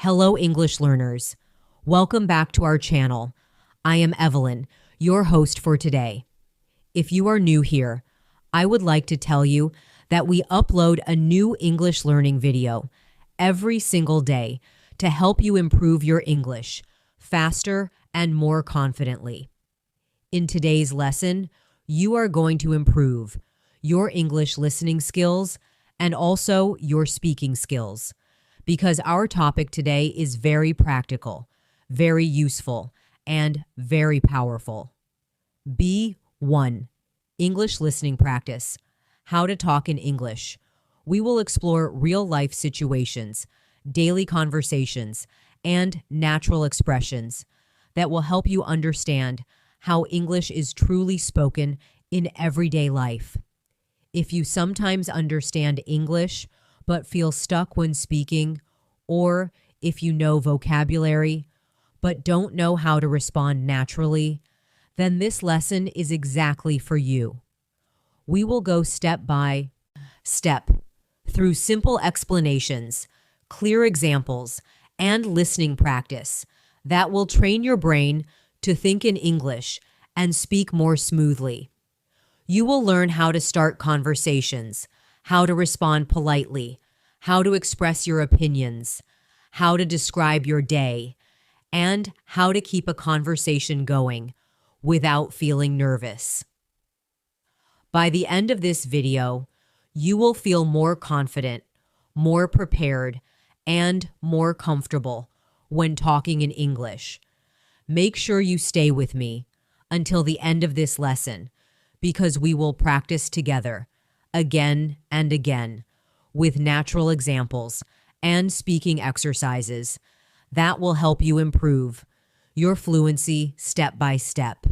Hello, English learners. Welcome back to our channel. I am Evelyn, your host for today. If you are new here, I would like to tell you that we upload a new English learning video every single day to help you improve your English faster and more confidently. In today's lesson, you are going to improve your English listening skills and also your speaking skills, because our topic today is very practical, very useful, and very powerful. B1. English listening practice. How to talk in English. We will explore real-life situations, daily conversations, and natural expressions that will help you understand how English is truly spoken in everyday life. If you sometimes understand English but feel stuck when speaking, or if you know vocabulary but don't know how to respond naturally, then this lesson is exactly for you. We will go step by step through simple explanations, clear examples, and listening practice that will train your brain to think in English and speak more smoothly. You will learn how to start conversations, how to respond politely, how to express your opinions, how to describe your day, and how to keep a conversation going without feeling nervous. By the end of this video, you will feel more confident, more prepared, and more comfortable when talking in English. Make sure you stay with me until the end of this lesson, because we will practice together again and again with natural examples and speaking exercises that will help you improve your fluency step by step.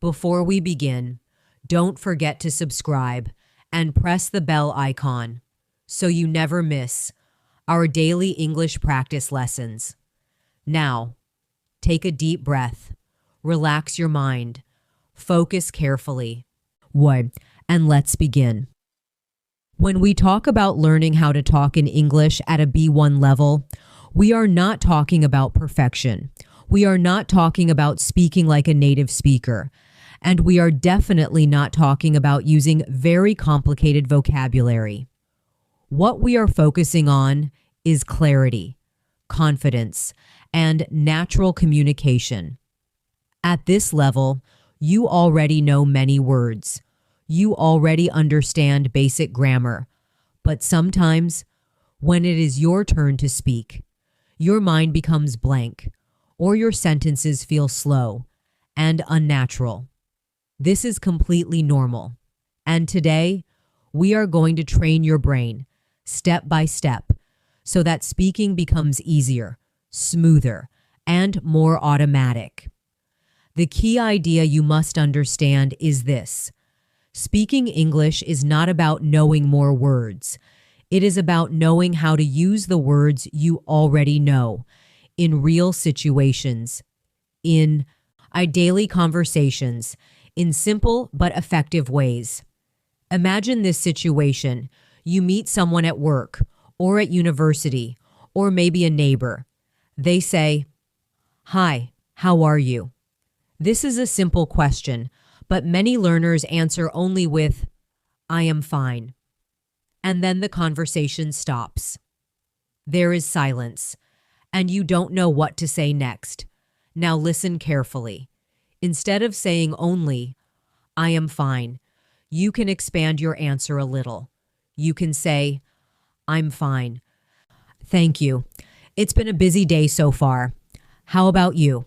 Before we begin, don't forget to subscribe and press the bell icon so you never miss our daily English practice lessons. Now, take a deep breath, relax your mind, focus carefully. And let's begin. When we talk about learning how to talk in English at a B1 level, we are not talking about perfection. We are not talking about speaking like a native speaker. And we are definitely not talking about using very complicated vocabulary. What we are focusing on is clarity, confidence, and natural communication. At this level, you already know many words. You already understand basic grammar. But sometimes, when it is your turn to speak, your mind becomes blank, or your sentences feel slow and unnatural. This is completely normal. And today, we are going to train your brain step by step so that speaking becomes easier, smoother, and more automatic. The key idea you must understand is this. Speaking English is not about knowing more words. It is about knowing how to use the words you already know in real situations, in our daily conversations, in simple but effective ways. Imagine this situation. You meet someone at work or at university or maybe a neighbor. They say, "Hi, how are you?" This is a simple question, but many learners answer only with, "I am fine." And then the conversation stops. There is silence, and you don't know what to say next. Now listen carefully. Instead of saying only, "I am fine," you can expand your answer a little. You can say, "I'm fine. Thank you. It's been a busy day so far. How about you?"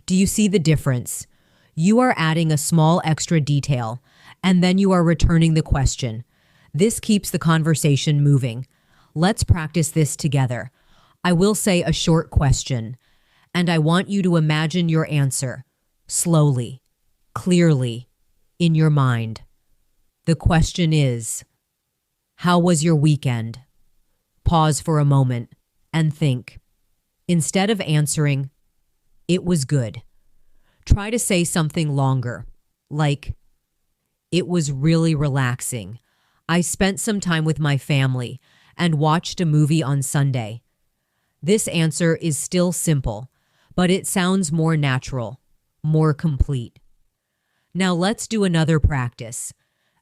Do you see the difference? You are adding a small extra detail, and then you are returning the question. This keeps the conversation moving. Let's practice this together. I will say a short question, and I want you to imagine your answer, slowly, clearly, in your mind. The question is, how was your weekend? Pause for a moment and think. Instead of answering, "It was good," try to say something longer, like, "It was really relaxing. I spent some time with my family and watched a movie on Sunday." This answer is still simple, but it sounds more natural, more complete. Now let's do another practice.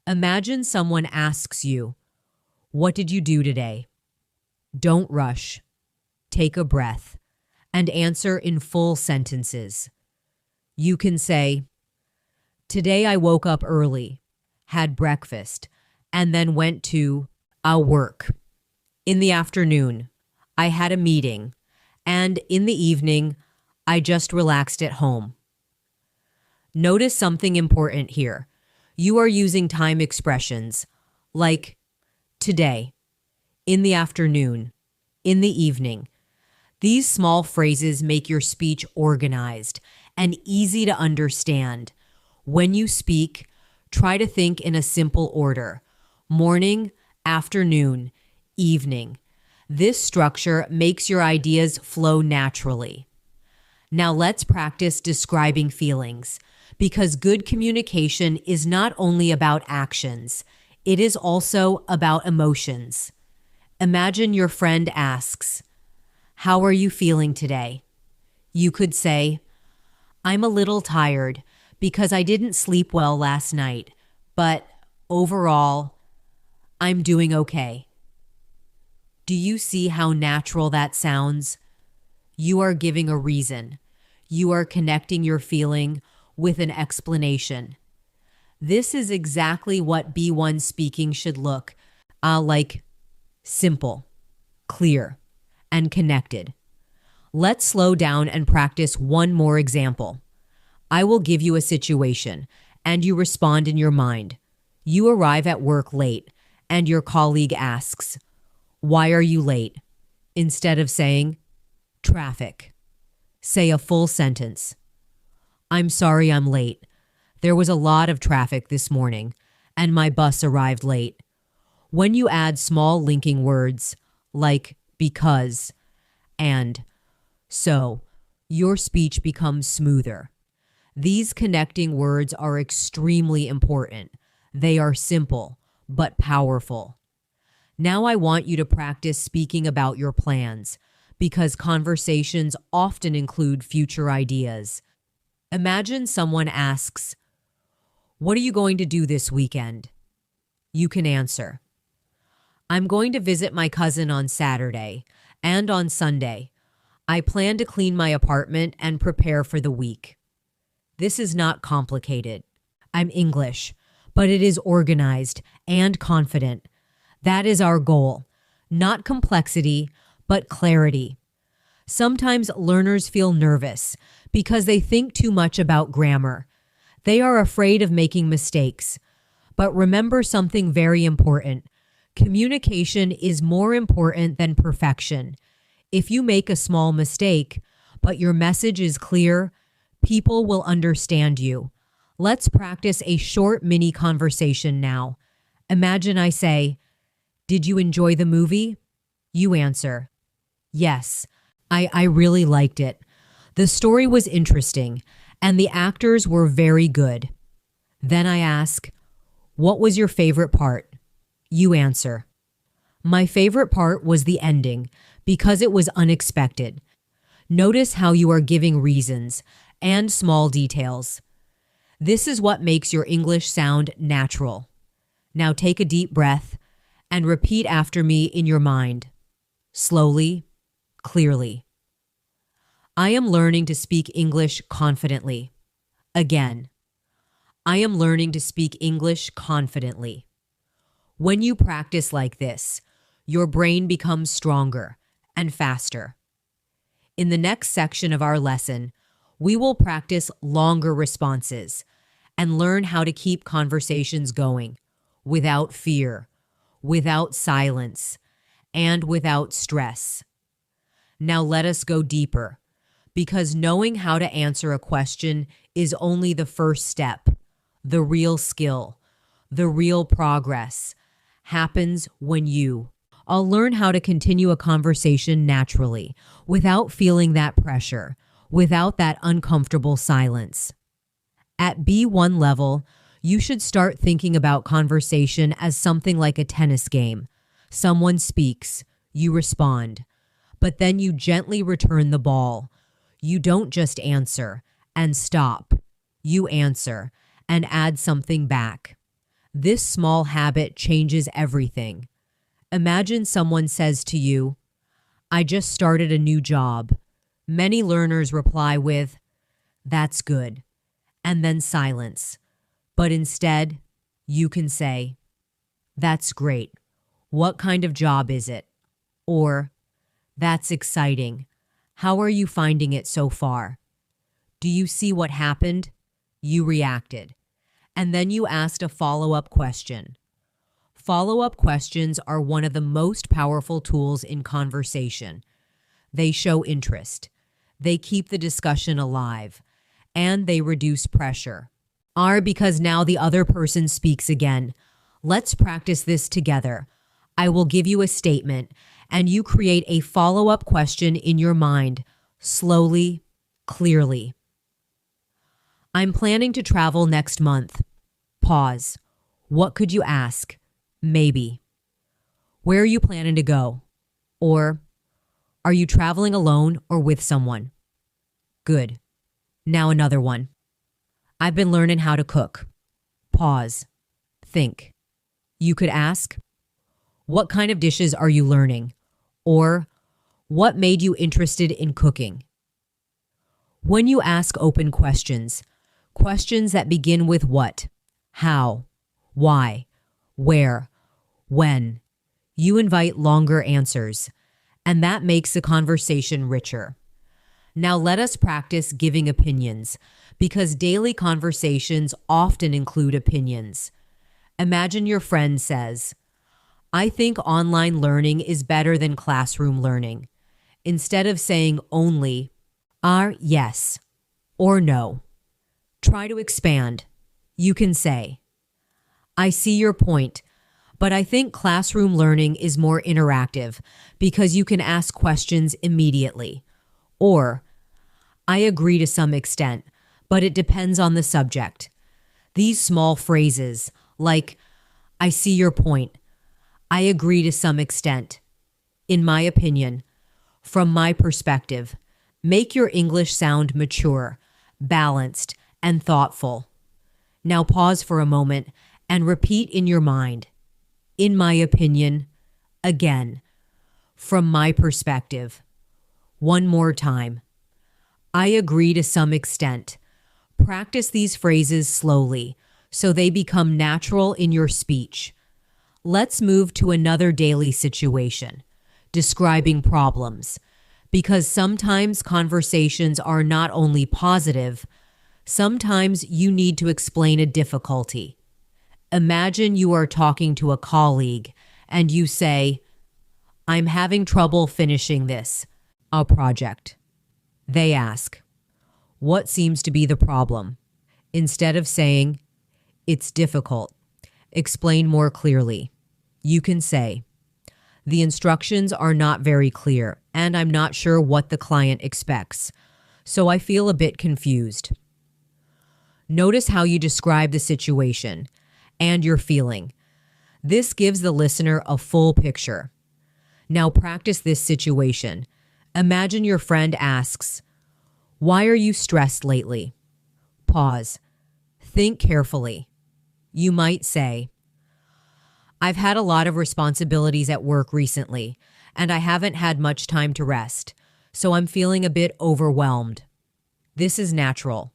Imagine someone asks you, "What did you do today?" Don't rush. Take a breath and answer in full sentences. You can say, "Today I woke up early, had breakfast, and then went to work. In the afternoon, I had a meeting, and in the evening, I just relaxed at home." Notice something important here. You are using time expressions like today, in the afternoon, in the evening. These small phrases make your speech organized and easy to understand. When you speak, try to think in a simple order: morning, afternoon, evening. This structure makes your ideas flow naturally. Now let's practice describing feelings, because good communication is not only about actions, it is also about emotions. Imagine your friend asks, "How are you feeling today?" You could say, "I'm a little tired because I didn't sleep well last night, but overall, I'm doing okay." Do you see how natural that sounds? You are giving a reason. You are connecting your feeling with an explanation. This is exactly what B1 speaking should look like: simple, clear, and connected. Let's slow down and practice one more example. I will give you a situation, and you respond in your mind. You arrive at work late, and your colleague asks, "Why are you late?" Instead of saying, "Traffic," say a full sentence. "I'm sorry I'm late. There was a lot of traffic this morning, and my bus arrived late." When you add small linking words like because and so, your speech becomes smoother. These connecting words are extremely important. They are simple, but powerful. Now I want you to practice speaking about your plans, because conversations often include future ideas. Imagine someone asks, "What are you going to do this weekend?" You can answer, "I'm going to visit my cousin on Saturday, and on Sunday. I plan to clean my apartment and prepare for the week." This is not complicated. I'm English, but it is organized and confident. That is our goal. Not complexity, but clarity. Sometimes learners feel nervous because they think too much about grammar. They are afraid of making mistakes. But remember something very important. Communication is more important than perfection. If you make a small mistake, but your message is clear, people will understand you. Let's practice a short mini conversation now. Imagine I say, "Did you enjoy the movie?" You answer, "Yes, I really liked it. The story was interesting, and the actors were very good." Then I ask, "What was your favorite part?" You answer, "My favorite part was the ending, because it was unexpected." Notice how you are giving reasons and small details. This is what makes your English sound natural. Now take a deep breath and repeat after me in your mind, slowly, clearly. I am learning to speak English confidently. Again, I am learning to speak English confidently. When you practice like this, your brain becomes stronger and faster. In the next section of our lesson, we will practice longer responses and learn how to keep conversations going without fear, without silence, and without stress. Now let us go deeper, because knowing how to answer a question is only the first step. The real skill, the real progress, happens when I'll learn how to continue a conversation naturally, without feeling that pressure, without that uncomfortable silence. At B1 level, you should start thinking about conversation as something like a tennis game. Someone speaks, you respond. but then you gently return the ball. You don't just answer and stop. You answer and add something back. This small habit changes everything. Imagine someone says to you, "I just started a new job." Many learners reply with, "That's good," and then silence. But instead, you can say, "That's great. What kind of job is it?" Or, "That's exciting. How are you finding it so far?" Do you see what happened? You reacted. And then you asked a follow-up question. Follow-up questions are one of the most powerful tools in conversation. They show interest. They keep the discussion alive. And they reduce pressure. Because now the other person speaks again. Let's practice this together. I will give you a statement, and you create a follow-up question in your mind, slowly, clearly. I'm planning to travel next month. Pause. What could you ask? Maybe. Where are you planning to go? Or, are you traveling alone or with someone? Good. Now another one. I've been learning how to cook. Pause. Think. You could ask, what kind of dishes are you learning? Or, what made you interested in cooking? When you ask open questions, questions that begin with what, how, why, where, when, you invite longer answers, and that makes the conversation richer. Now let us practice giving opinions, because daily conversations often include opinions. Imagine your friend says, "I think online learning is better than classroom learning." Instead of saying only, yes, or no. Try to expand. You can say, "I see your point, but I think classroom learning is more interactive because you can ask questions immediately." Or, "I agree to some extent, but it depends on the subject." These small phrases, like, "I see your point," "I agree to some extent," "in my opinion," "from my perspective," make your English sound mature, balanced, and thoughtful. Now pause for a moment and repeat in your mind, "In my opinion," again, "from my perspective." One more time. "I agree to some extent." Practice these phrases slowly so they become natural in your speech. Let's move to another daily situation, describing problems, because sometimes conversations are not only positive, sometimes you need to explain a difficulty. Imagine you are talking to a colleague and you say, "I'm having trouble finishing this, a project." They ask, "What seems to be the problem?" Instead of saying, "It's difficult," explain more clearly. You can say, "The instructions are not very clear, and I'm not sure what the client expects, so I feel a bit confused." Notice how you describe the situation and your feeling. This gives the listener a full picture. Now practice this situation. Imagine your friend asks, "Why are you stressed lately?" Pause. Think carefully. You might say, "I've had a lot of responsibilities at work recently, and I haven't had much time to rest, so I'm feeling a bit overwhelmed." This is natural.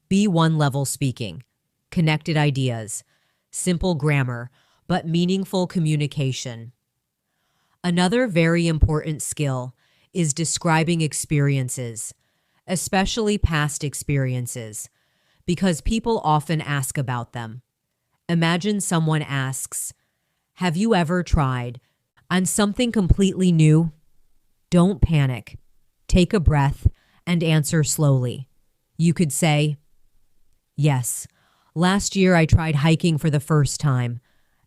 B1 level speaking, connected ideas, simple grammar, but meaningful communication. Another very important skill is describing experiences, especially past experiences, because people often ask about them. Imagine someone asks, "Have you ever tried on something completely new?" Don't panic. Take a breath and answer slowly. You could say, "Yes, last year I tried hiking for the first time.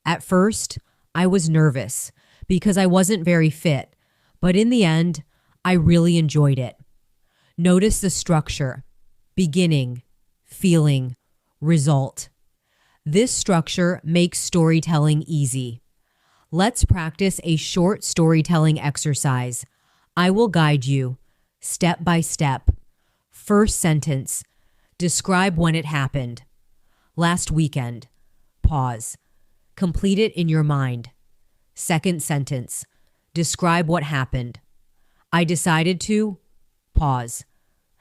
At first, I was nervous because I wasn't very fit, but in the end, I really enjoyed it." Notice the structure: beginning, feeling, result. This structure makes storytelling easy. Let's practice a short storytelling exercise. I will guide you step by step. First sentence. Describe when it happened. Last weekend. Pause. Complete it in your mind. Second sentence. Describe what happened. I decided to. Pause.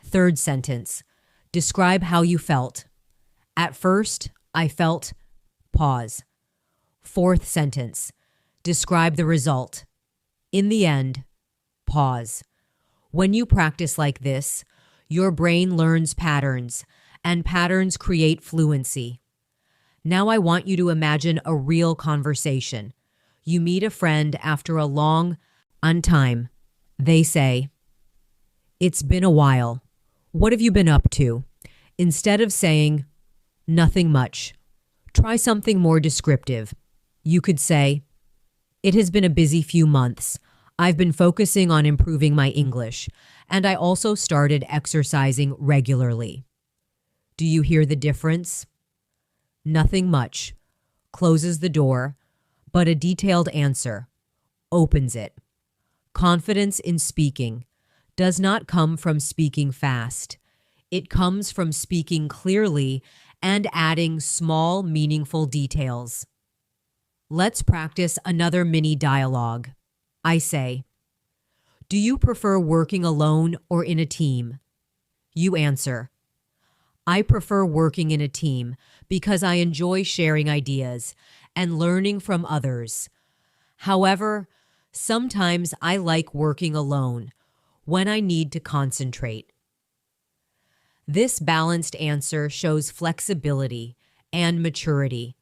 Third sentence. Describe how you felt. At first, I felt. Pause. Fourth sentence. Describe the result. In the end. Pause. When you practice like this, your brain learns patterns, and patterns create fluency. Now I want you to imagine a real conversation. You meet a friend after a long time. They say, "It's been a while. What have you been up to?" Instead of saying, "Nothing much," try something more descriptive. You could say, "It has been a busy few months. I've been focusing on improving my English, and I also started exercising regularly." Do you hear the difference? Nothing much closes the door, but a detailed answer opens it. Confidence in speaking does not come from speaking fast. It comes from speaking clearly and adding small, meaningful details. Let's practice another mini dialogue. I say, "Do you prefer working alone or in a team?" You answer, "I prefer working in a team because I enjoy sharing ideas and learning from others. However, sometimes I like working alone when I need to concentrate." This balanced answer shows flexibility and maturity.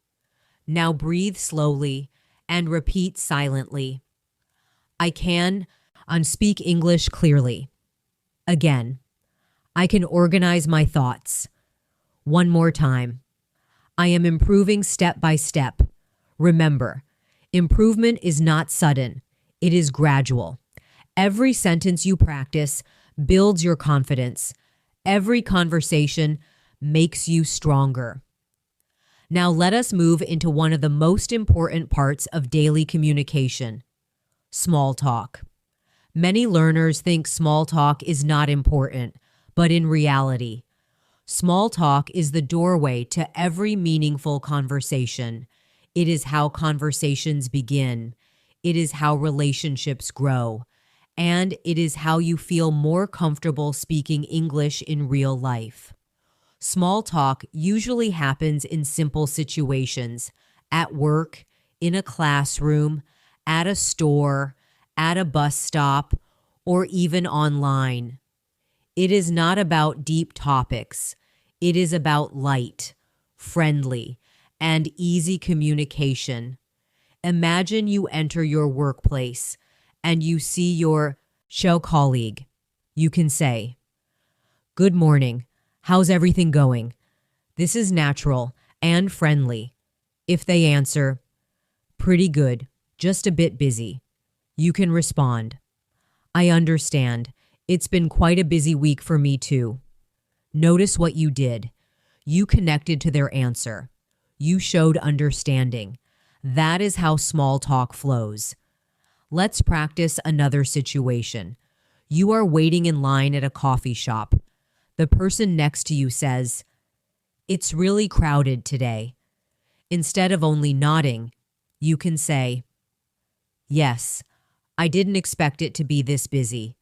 Now breathe slowly and repeat silently. I can speak English clearly. Again, I can organize my thoughts. One more time. I am improving step by step. Remember, improvement is not sudden. It is gradual. Every sentence you practice builds your confidence. Every conversation makes you stronger. Now let us move into one of the most important parts of daily communication: small talk. Many learners think small talk is not important, but in reality, small talk is the doorway to every meaningful conversation. It is how conversations begin. It is how relationships grow. And it is how you feel more comfortable speaking English in real life. Small talk usually happens in simple situations: at work, in a classroom, at a store, at a bus stop, or even online. It is not about deep topics. It is about light, friendly, and easy communication. Imagine you enter your workplace and you see your colleague. You can say, "Good morning. How's everything going?" This is natural and friendly. If they answer, "Pretty good, just a bit busy," you can respond, "I understand. It's been quite a busy week for me too." Notice what you did. You connected to their answer. You showed understanding. That is how small talk flows. Let's practice another situation. You are waiting in line at a coffee shop. The person next to you says, "It's really crowded today." Instead of only nodding, you can say, "Yes, I didn't expect it to be this busy.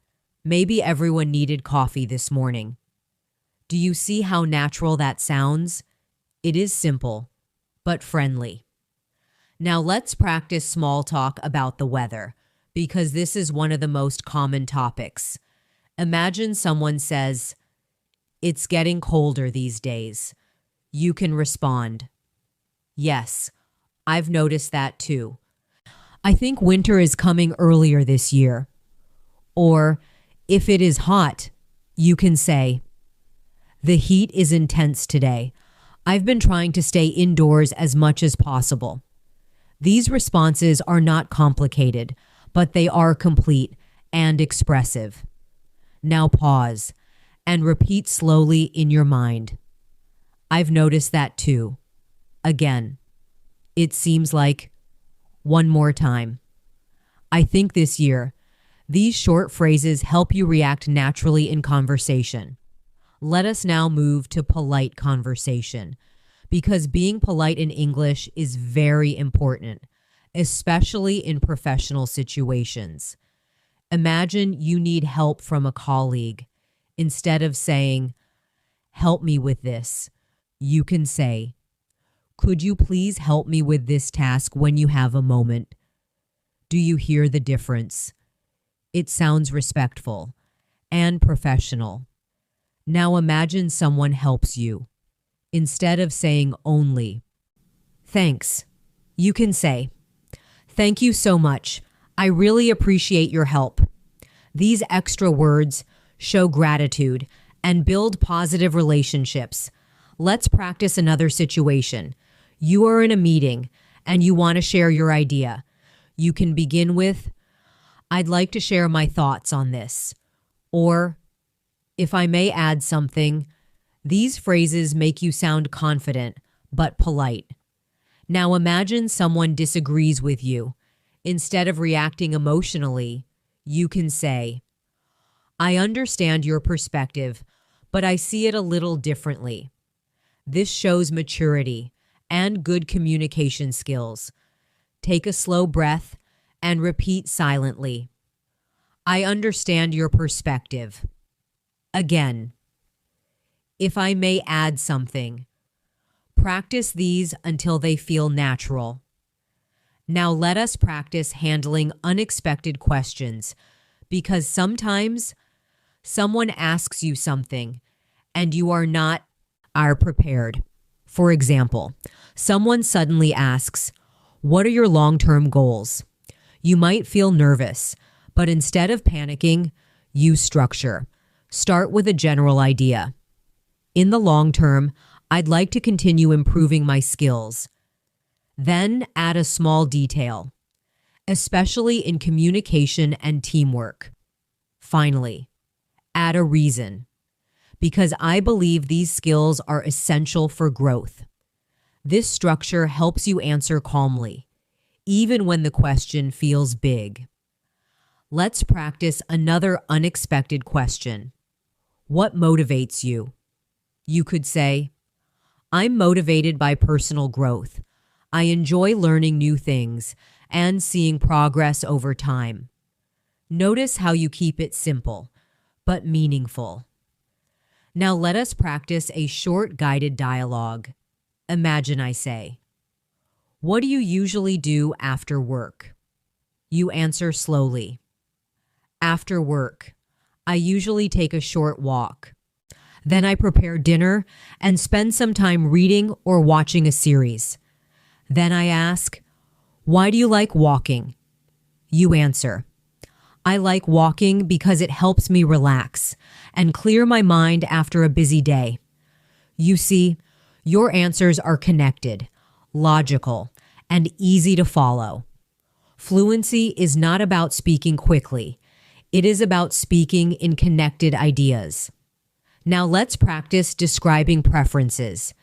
Maybe everyone needed coffee this morning." Do you see how natural that sounds? It is simple, but friendly. Now let's practice small talk about the weather, because this is one of the most common topics. Imagine someone says, "It's getting colder these days." You can respond, "Yes, I've noticed that too. I think winter is coming earlier this year." Or, if it is hot, you can say, "The heat is intense today. I've been trying to stay indoors as much as possible." These responses are not complicated, but they are complete and expressive. Now pause and repeat slowly in your mind. "I've noticed that too." Again, "It seems like." One more time. "I think this year These short phrases help you react naturally in conversation. Let us now move to polite conversation, because being polite in English is very important, especially in professional situations. Imagine you need help from a colleague. Instead of saying, "Help me with this," you can say, "Could you please help me with this task when you have a moment?" Do you hear the difference? It sounds respectful and professional. Now imagine someone helps you. Instead of saying only, "Thanks," you can say, "Thank you so much. I really appreciate your help." These extra words show gratitude and build positive relationships. Let's practice another situation. You are in a meeting and you want to share your idea. You can begin with, "I'd like to share my thoughts on this." Or, "If I may add something." These phrases make you sound confident but polite. Now imagine someone disagrees with you. Instead of reacting emotionally, you can say, "I understand your perspective, but I see it a little differently." This shows maturity and good communication skills. Take a slow breath and repeat silently, "I understand your perspective." Again, "If I may add something." Practice these until they feel natural. Now let us practice handling unexpected questions, because sometimes someone asks you something and you are prepared. For example, someone suddenly asks, "What are your long-term goals?" You might feel nervous, but instead of panicking, use structure. Start with a general idea. "In the long term, I'd like to continue improving my skills." Then add a small detail, especially in communication and teamwork. Finally, add a reason, because I believe these skills are essential for growth. This structure helps you answer calmly, even when the question feels big. Let's practice another unexpected question. What motivates you? You could say, "I'm motivated by personal growth. I enjoy learning new things and seeing progress over time." Notice how you keep it simple, but meaningful. Now let us practice a short guided dialogue. Imagine I say, "What do you usually do after work?" You answer slowly, "After work, I usually take a short walk. Then I prepare dinner and spend some time reading or watching a series." Then I ask, "Why do you like walking?" You answer, "I like walking because it helps me relax and clear my mind after a busy day." You see, your answers are connected, logical, and easy to follow. Fluency is not about speaking quickly. It is about speaking in connected ideas. Now let's practice describing preferences.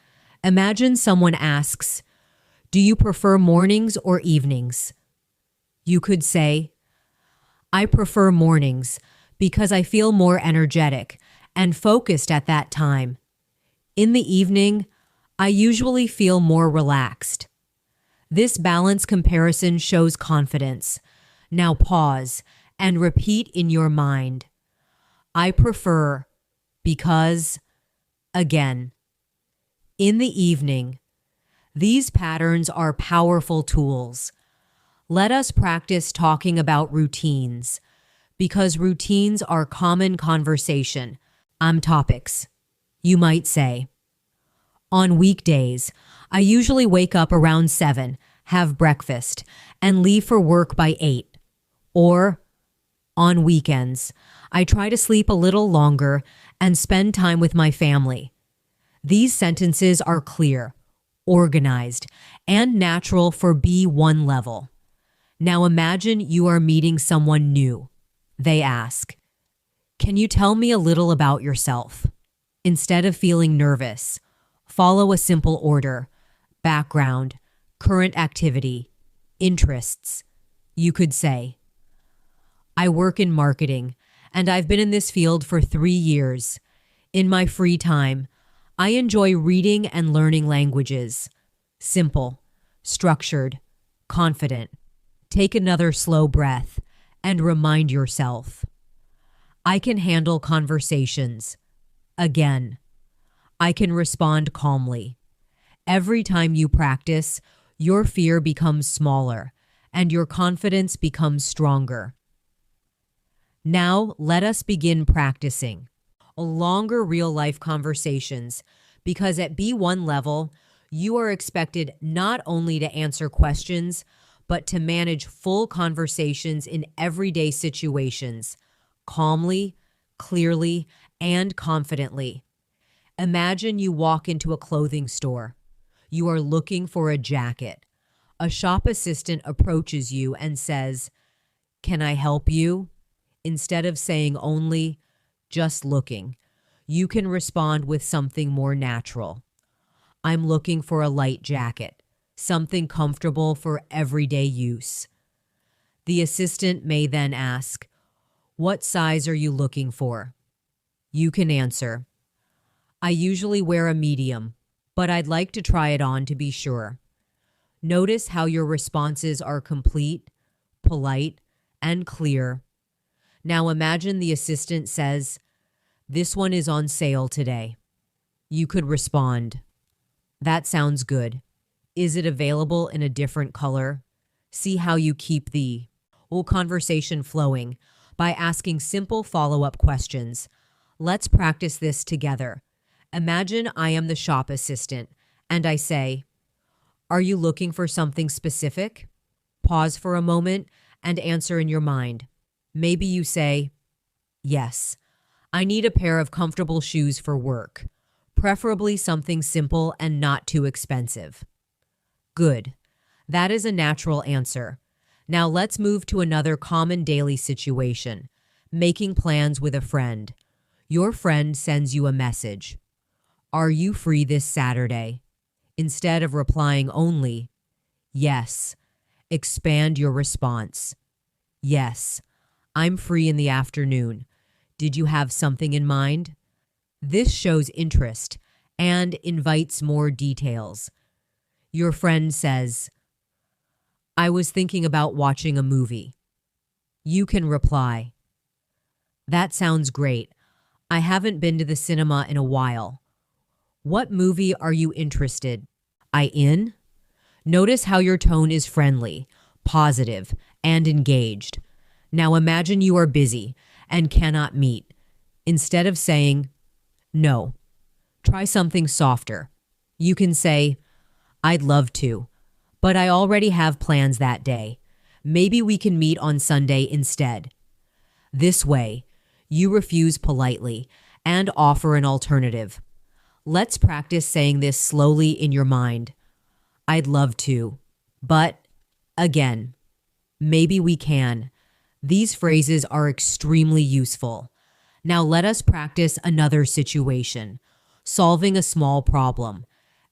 Imagine someone asks, "Do you prefer mornings or evenings?" You could say, "I prefer mornings because I feel more energetic and focused at that time. In the evening, I usually feel more relaxed." This balanced comparison shows confidence. Now pause and repeat in your mind, "I prefer because," again. In the evening. These patterns are powerful tools. Let us practice talking about routines, because routines are common conversation topics. You might say, "On weekdays, I usually wake up around 7, have breakfast, and leave for work by 8. Or, on weekends, I try to sleep a little longer and spend time with my family." These sentences are clear, organized, and natural for B1 level. Now imagine you are meeting someone new. They ask, "Can you tell me a little about yourself?" Instead of feeling nervous, follow a simple order: background, current activity, interests. You could say, I work in marketing, and I've been in this field for 3 years. In my free time, I enjoy reading and learning languages. Simple, structured, confident. Take another slow breath and remind yourself. I can handle conversations. Again, I can respond calmly. Every time you practice, your fear becomes smaller and your confidence becomes stronger. Now, let us begin practicing longer real-life conversations, because at B1 level, you are expected not only to answer questions, but to manage full conversations in everyday situations, calmly, clearly, and confidently. Imagine you walk into a clothing store. You are looking for a jacket. A shop assistant approaches you and says, "Can I help you?" Instead of saying only, "Just looking," you can respond with something more natural. "I'm looking for a light jacket, something comfortable for everyday use." The assistant may then ask, "What size are you looking for?" You can answer, "I usually wear a medium, but I'd like to try it on to be sure." Notice how your responses are complete, polite, and clear. Now imagine the assistant says, "This one is on sale today." You could respond, "That sounds good. Is it available in a different color?" See how you keep the whole conversation flowing by asking simple follow-up questions. Let's practice this together. Imagine I am the shop assistant and I say, "Are you looking for something specific?" Pause for a moment and answer in your mind. Maybe you say, "Yes, I need a pair of comfortable shoes for work, preferably something simple and not too expensive." Good. That is a natural answer. Now let's move to another common daily situation, making plans with a friend. Your friend sends you a message. "Are you free this Saturday?" Instead of replying only, "Yes," expand your response. "Yes, I'm free in the afternoon. Did you have something in mind?" This shows interest and invites more details. Your friend says, "I was thinking about watching a movie." You can reply, "That sounds great. I haven't been to the cinema in a while. What movie are you interested? I in?" Notice how your tone is friendly, positive, and engaged. Now imagine you are busy and cannot meet. Instead of saying, "No," try something softer. You can say, "I'd love to, but I already have plans that day. Maybe we can meet on Sunday instead." This way, you refuse politely and offer an alternative. Let's practice saying this slowly in your mind. "I'd love to, but," again, "maybe we can." These phrases are extremely useful. Now let us practice another situation, solving a small problem.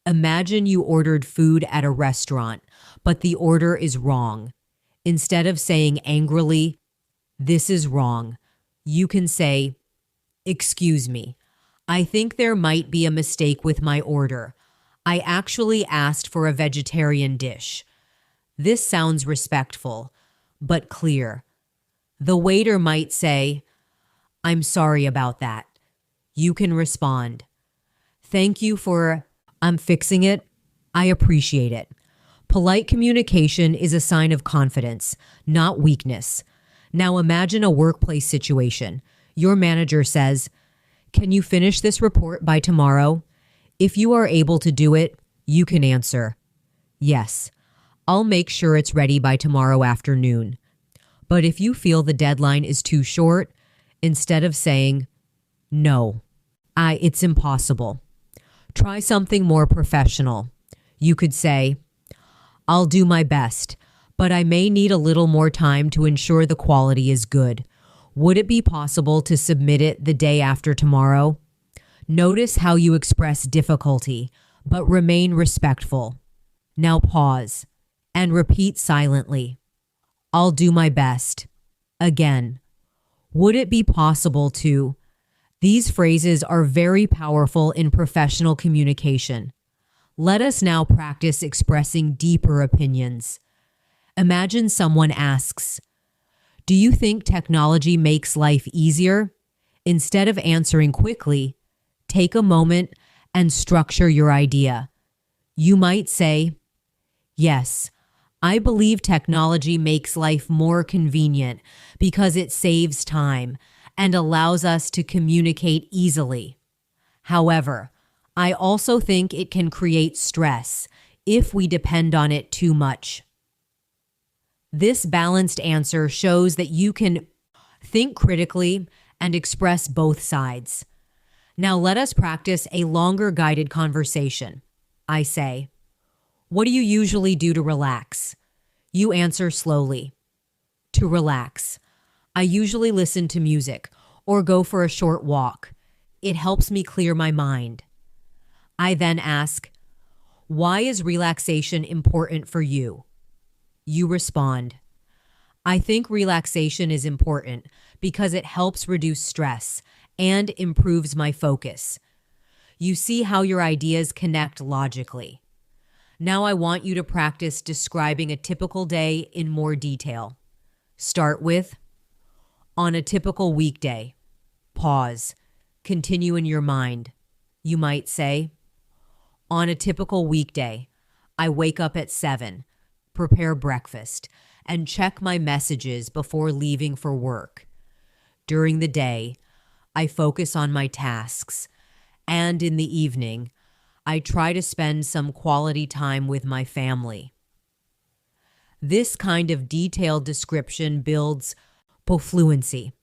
Imagine you ordered food at a restaurant, but the order is wrong. Instead of saying angrily, "This is wrong," you can say, "Excuse me, I think there might be a mistake with my order. I actually asked for a vegetarian dish." This sounds respectful, but clear. The waiter might say, "I'm sorry about that." You can respond, "Thank you for, I'm fixing it. I appreciate it." Polite communication is a sign of confidence, not weakness. Now imagine a workplace situation. Your manager says, "Can you finish this report by tomorrow?" If you are able to do it, you can answer, "Yes, I'll make sure it's ready by tomorrow afternoon." But if you feel the deadline is too short, instead of saying, "No, it's impossible," try something more professional. You could say, "I'll do my best, but I may need a little more time to ensure the quality is good. Would it be possible to submit it the day after tomorrow?" Notice how you express difficulty, but remain respectful. Now pause and repeat silently, "I'll do my best." Again, would it be possible to? These phrases are very powerful in professional communication. Let us now practice expressing deeper opinions. Imagine someone asks, "Do you think technology makes life easier?" Instead of answering quickly, take a moment and structure your idea. You might say, "Yes, I believe technology makes life more convenient because it saves time and allows us to communicate easily. However, I also think it can create stress if we depend on it too much." This balanced answer shows that you can think critically and express both sides. Now let us practice a longer guided conversation. I say, "What do you usually do to relax?" You answer slowly, "To relax, I usually listen to music or go for a short walk. It helps me clear my mind." I then ask, "Why is relaxation important for you?" You respond, "I think relaxation is important because it helps reduce stress and improves my focus." You see how your ideas connect logically. Now I want you to practice describing a typical day in more detail. Start with, "On a typical weekday." Pause. Continue in your mind. You might say, "On a typical weekday, I wake up at 7, prepare breakfast, and check my messages before leaving for work. During the day, I focus on my tasks, and in the evening, I try to spend some quality time with my family." This kind of detailed description builds fluency.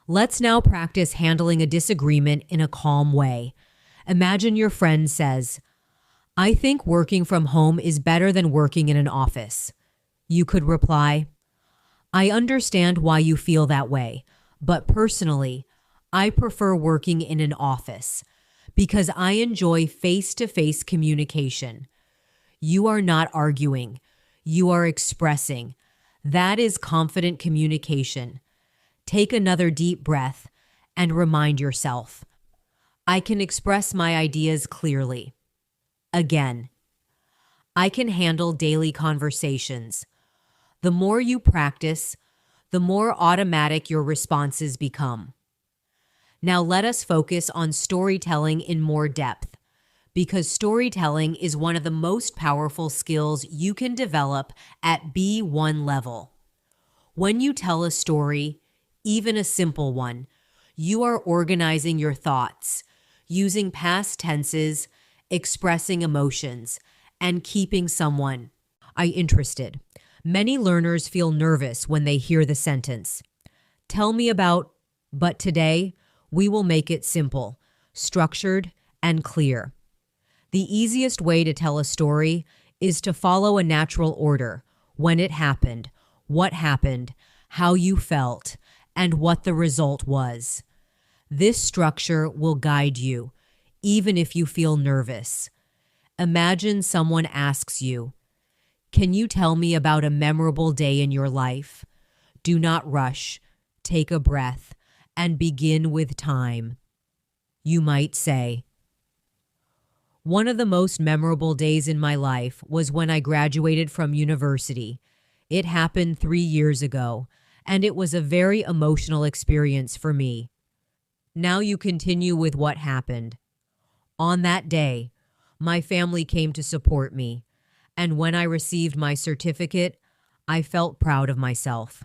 Let's now practice handling a disagreement in a calm way. Imagine your friend says, "I think working from home is better than working in an office." You could reply, "I understand why you feel that way, but personally, I prefer working in an office because I enjoy face-to-face communication." You are not arguing, you are expressing. That is confident communication. Take another deep breath and remind yourself, "I can express my ideas clearly." Again, "I can handle daily conversations." The more you practice, the more automatic your responses become. Now let us focus on storytelling in more depth, because storytelling is one of the most powerful skills you can develop at B1 level. When you tell a story, even a simple one, you are organizing your thoughts, using past tenses, expressing emotions, and keeping someone interested. Many learners feel nervous when they hear the sentence, "Tell me about," but today we will make it simple, structured, and clear. The easiest way to tell a story is to follow a natural order: when it happened, what happened, how you felt, and what the result was. This structure will guide you, even if you feel nervous. Imagine someone asks you, "Can you tell me about a memorable day in your life?" Do not rush. Take a breath and begin with time. You might say, "One of the most memorable days in my life was when I graduated from university. It happened 3 years ago, and it was a very emotional experience for me." Now you continue with what happened. "On that day, my family came to support me, and when I received my certificate, I felt proud of myself."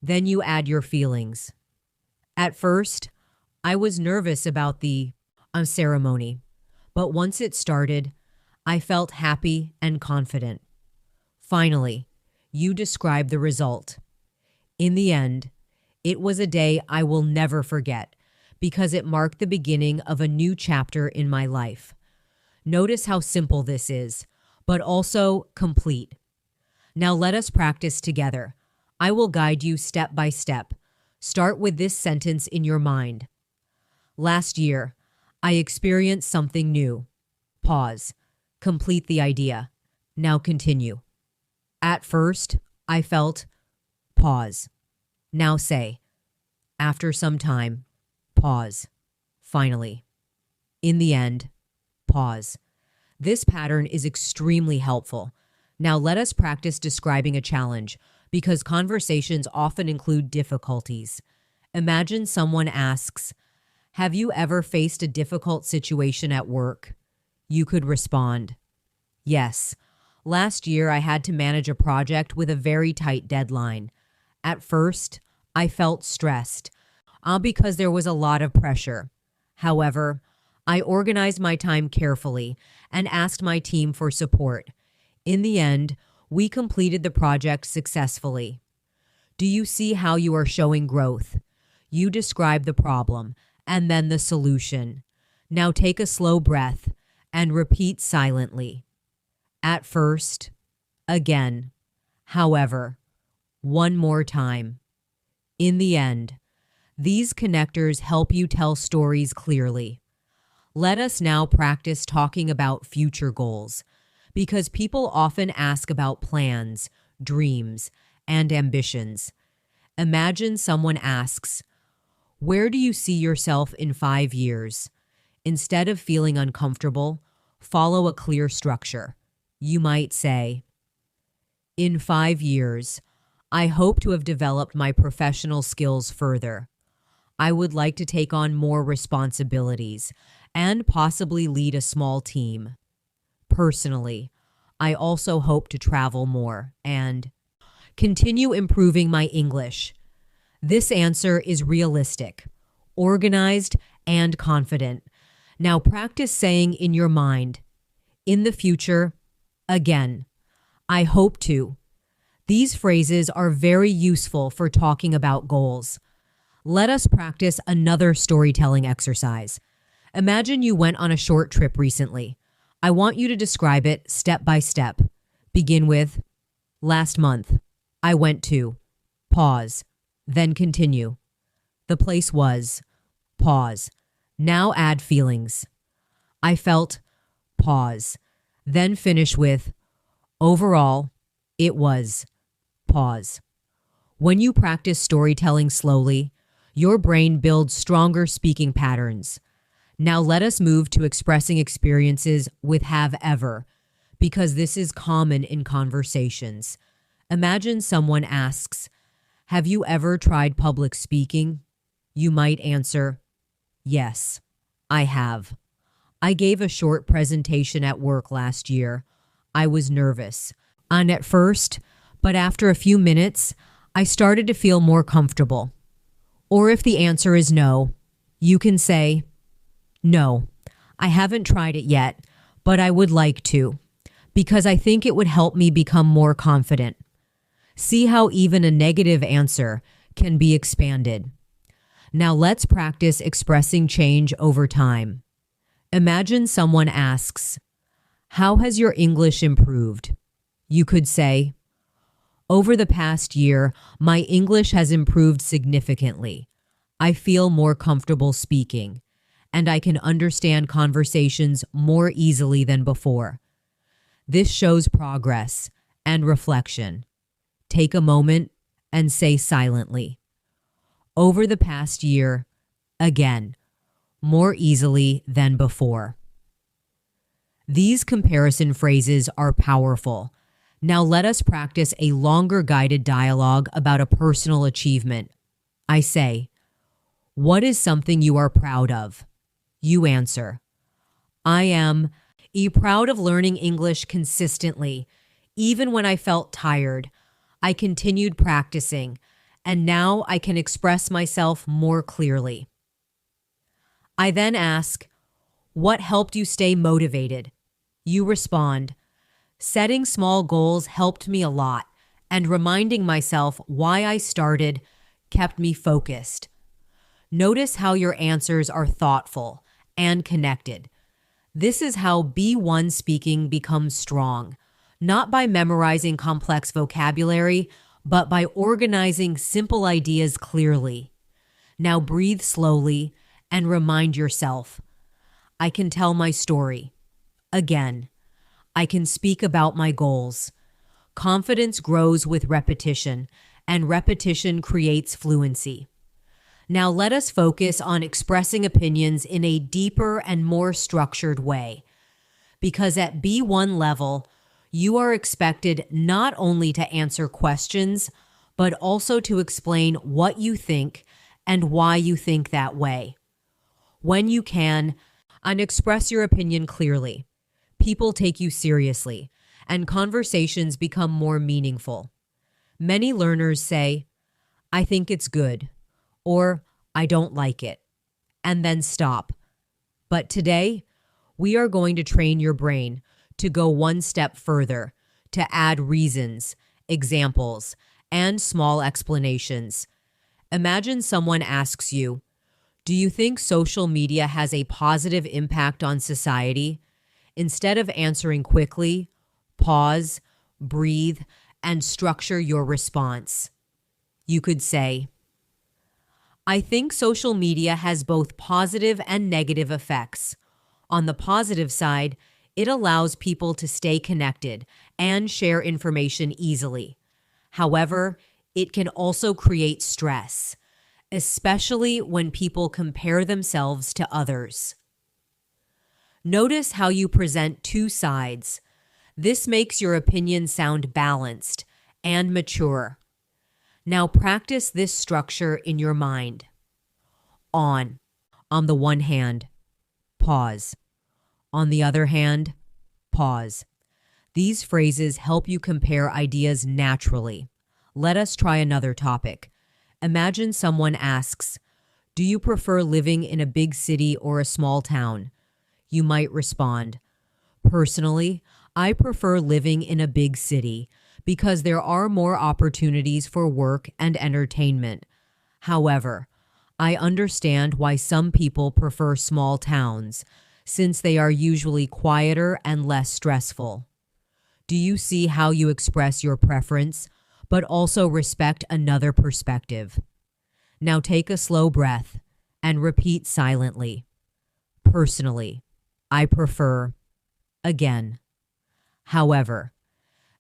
Then you add your feelings. "At first, I was nervous about the ceremony, but once it started, I felt happy and confident." Finally, you describe the result. "In the end, it was a day I will never forget because it marked the beginning of a new chapter in my life." Notice how simple this is, but also complete. Now let us practice together. I will guide you step by step. Start with this sentence in your mind. "Last year, I experienced something new." Pause. Complete the idea. Now continue. "At first, I felt." Pause. Now say, after some time, pause. Finally, in the end, pause. This pattern is extremely helpful. Now let us practice describing a challenge because conversations often include difficulties. Imagine someone asks, "Have you ever faced a difficult situation at work?" You could respond, "Yes. Last year I had to manage a project with a very tight deadline. At first, I felt stressed, because there was a lot of pressure. However, I organized my time carefully and asked my team for support. In the end, we completed the project successfully." Do you see how you are showing growth? You describe the problem and then the solution. Now take a slow breath and repeat silently. At first, again, however, one more time. In the end, these connectors help you tell stories clearly. Let us now practice talking about future goals, because people often ask about plans, dreams, and ambitions. Imagine someone asks, "Where do you see yourself in 5 years?" Instead of feeling uncomfortable, follow a clear structure. You might say, "In 5 years, I hope to have developed my professional skills further. I would like to take on more responsibilities and possibly lead a small team. Personally, I also hope to travel more and continue improving my English." This answer is realistic, organized, and confident. Now practice saying in your mind, "In the future, again, I hope to." These phrases are very useful for talking about goals. Let us practice another storytelling exercise. Imagine you went on a short trip recently. I want you to describe it step by step. Begin with, "Last month, I went to," pause, then continue. "The place was," pause. Now add feelings. "I felt," pause. Then finish with, "Overall, it was," pause. When you practice storytelling slowly, your brain builds stronger speaking patterns. Now let us move to expressing experiences with have ever, because this is common in conversations. Imagine someone asks, "Have you ever tried public speaking?" You might answer, "Yes, I have. I gave a short presentation at work last year. I was nervous at first, but after a few minutes, I started to feel more comfortable." Or if the answer is no, you can say, "No, I haven't tried it yet, but I would like to, because I think it would help me become more confident." See how even a negative answer can be expanded. Now let's practice expressing change over time. Imagine someone asks, "How has your English improved?" You could say, "Over the past year, my English has improved significantly. I feel more comfortable speaking, and I can understand conversations more easily than before." This shows progress and reflection. Take a moment and say silently, "Over the past year, again, more easily than before." These comparison phrases are powerful. Now let us practice a longer guided dialogue about a personal achievement. I say, "What is something you are proud of?" You answer, "I am proud of learning English consistently. Even when I felt tired, I continued practicing, and now I can express myself more clearly." I then ask, "What helped you stay motivated?" You respond, "Setting small goals helped me a lot, and reminding myself why I started kept me focused." Notice how your answers are thoughtful and connected. This is how B1 speaking becomes strong, not by memorizing complex vocabulary, but by organizing simple ideas clearly. Now breathe slowly and remind yourself, "I can tell my story." Again, "I can speak about my goals." Confidence grows with repetition, and repetition creates fluency. Now let us focus on expressing opinions in a deeper and more structured way. Because at B1 level, you are expected not only to answer questions, but also to explain what you think and why you think that way. When you can, and express your opinion clearly, people take you seriously, and conversations become more meaningful. Many learners say, "I think it's good," or "I don't like it," and then stop. But today, we are going to train your brain to go one step further, to add reasons, examples, and small explanations. Imagine someone asks you, "Do you think social media has a positive impact on society?" Instead of answering quickly, pause, breathe, and structure your response. You could say, "I think social media has both positive and negative effects. On the positive side, it allows people to stay connected and share information easily. However, it can also create stress, especially when people compare themselves to others." Notice how you present two sides. This makes your opinion sound balanced and mature. Now practice this structure in your mind. On the one hand, pause. On the other hand, pause. These phrases help you compare ideas naturally. Let us try another topic. Imagine someone asks, "Do you prefer living in a big city or a small town?" You might respond, "Personally, I prefer living in a big city because there are more opportunities for work and entertainment. However, I understand why some people prefer small towns, since they are usually quieter and less stressful." Do you see how you express your preference, but also respect another perspective? Now take a slow breath and repeat silently. Personally, I prefer, again. However,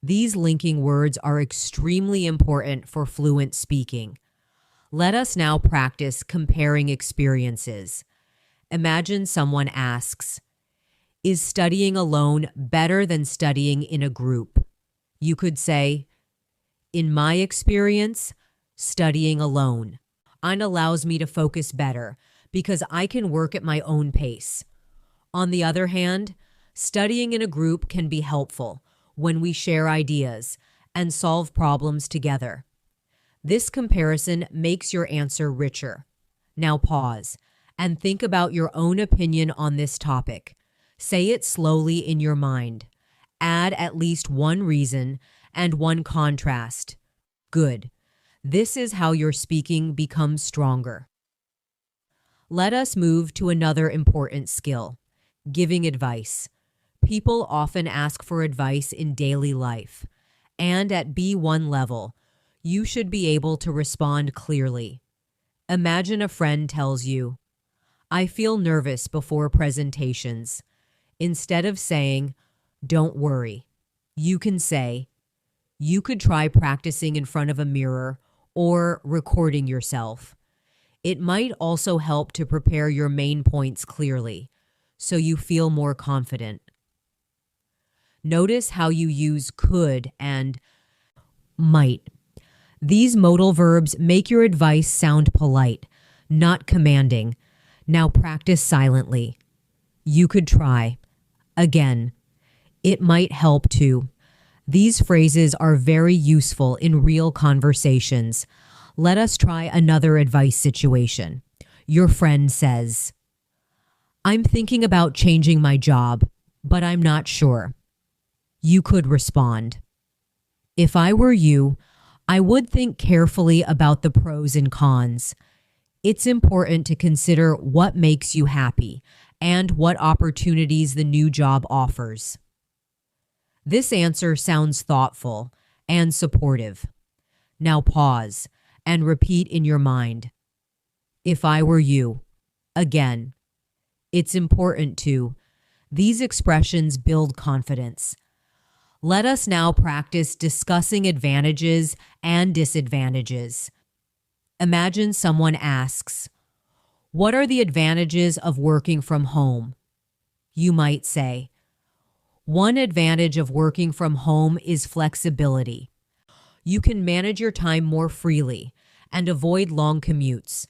these linking words are extremely important for fluent speaking. Let us now practice comparing experiences. Imagine someone asks, "Is studying alone better than studying in a group?" You could say, "In my experience, studying alone allows me to focus better because I can work at my own pace. On the other hand, studying in a group can be helpful when we share ideas and solve problems together." This comparison makes your answer richer. Now pause and think about your own opinion on this topic. Say it slowly in your mind. Add at least one reason and one contrast. Good. This is how your speaking becomes stronger. Let us move to another important skill, giving advice. People often ask for advice in daily life, and at B1 level, you should be able to respond clearly. Imagine a friend tells you, "I feel nervous before presentations." Instead of saying, "Don't worry," you can say, "You could try practicing in front of a mirror or recording yourself." It might also help to prepare your main points clearly, so you feel more confident. Notice how you use could and might. These modal verbs make your advice sound polite, not commanding. Now practice silently. You could try. Again, it might help to. These phrases are very useful in real conversations. Let us try another advice situation. Your friend says, "I'm thinking about changing my job, but I'm not sure." You could respond, "If I were you, I would think carefully about the pros and cons. It's important to consider what makes you happy and what opportunities the new job offers." This answer sounds thoughtful and supportive. Now pause and repeat in your mind, "If I were you." Again, it's important to. These expressions build confidence. Let us now practice discussing advantages and disadvantages. Imagine someone asks, "What are the advantages of working from home?" You might say, "One advantage of working from home is flexibility. You can manage your time more freely and avoid long commutes.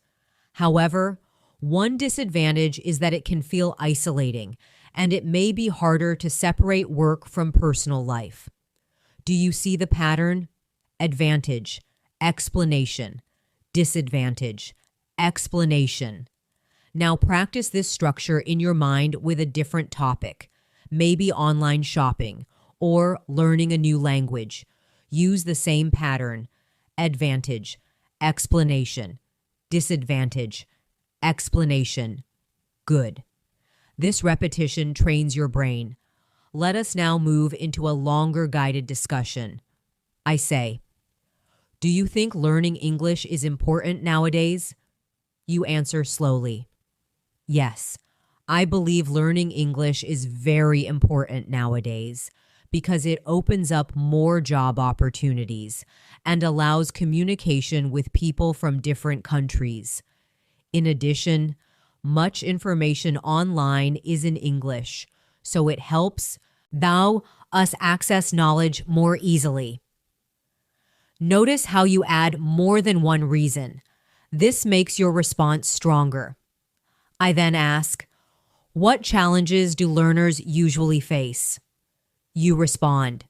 However, one disadvantage is that it can feel isolating and it may be harder to separate work from personal life." Do you see the pattern? Advantage, explanation, disadvantage, explanation. Now practice this structure in your mind with a different topic, maybe online shopping or learning a new language. Use the same pattern: advantage, explanation, disadvantage, explanation. Good. This repetition trains your brain. Let us now move into a longer guided discussion. I say, "Do you think learning English is important nowadays?" You answer slowly, "Yes, I believe learning English is very important nowadays because it opens up more job opportunities and allows communication with people from different countries. In addition, much information online is in English, so it helps us access knowledge more easily." Notice how you add more than one reason. This makes your response stronger. I then ask, "What challenges do learners usually face?" You respond,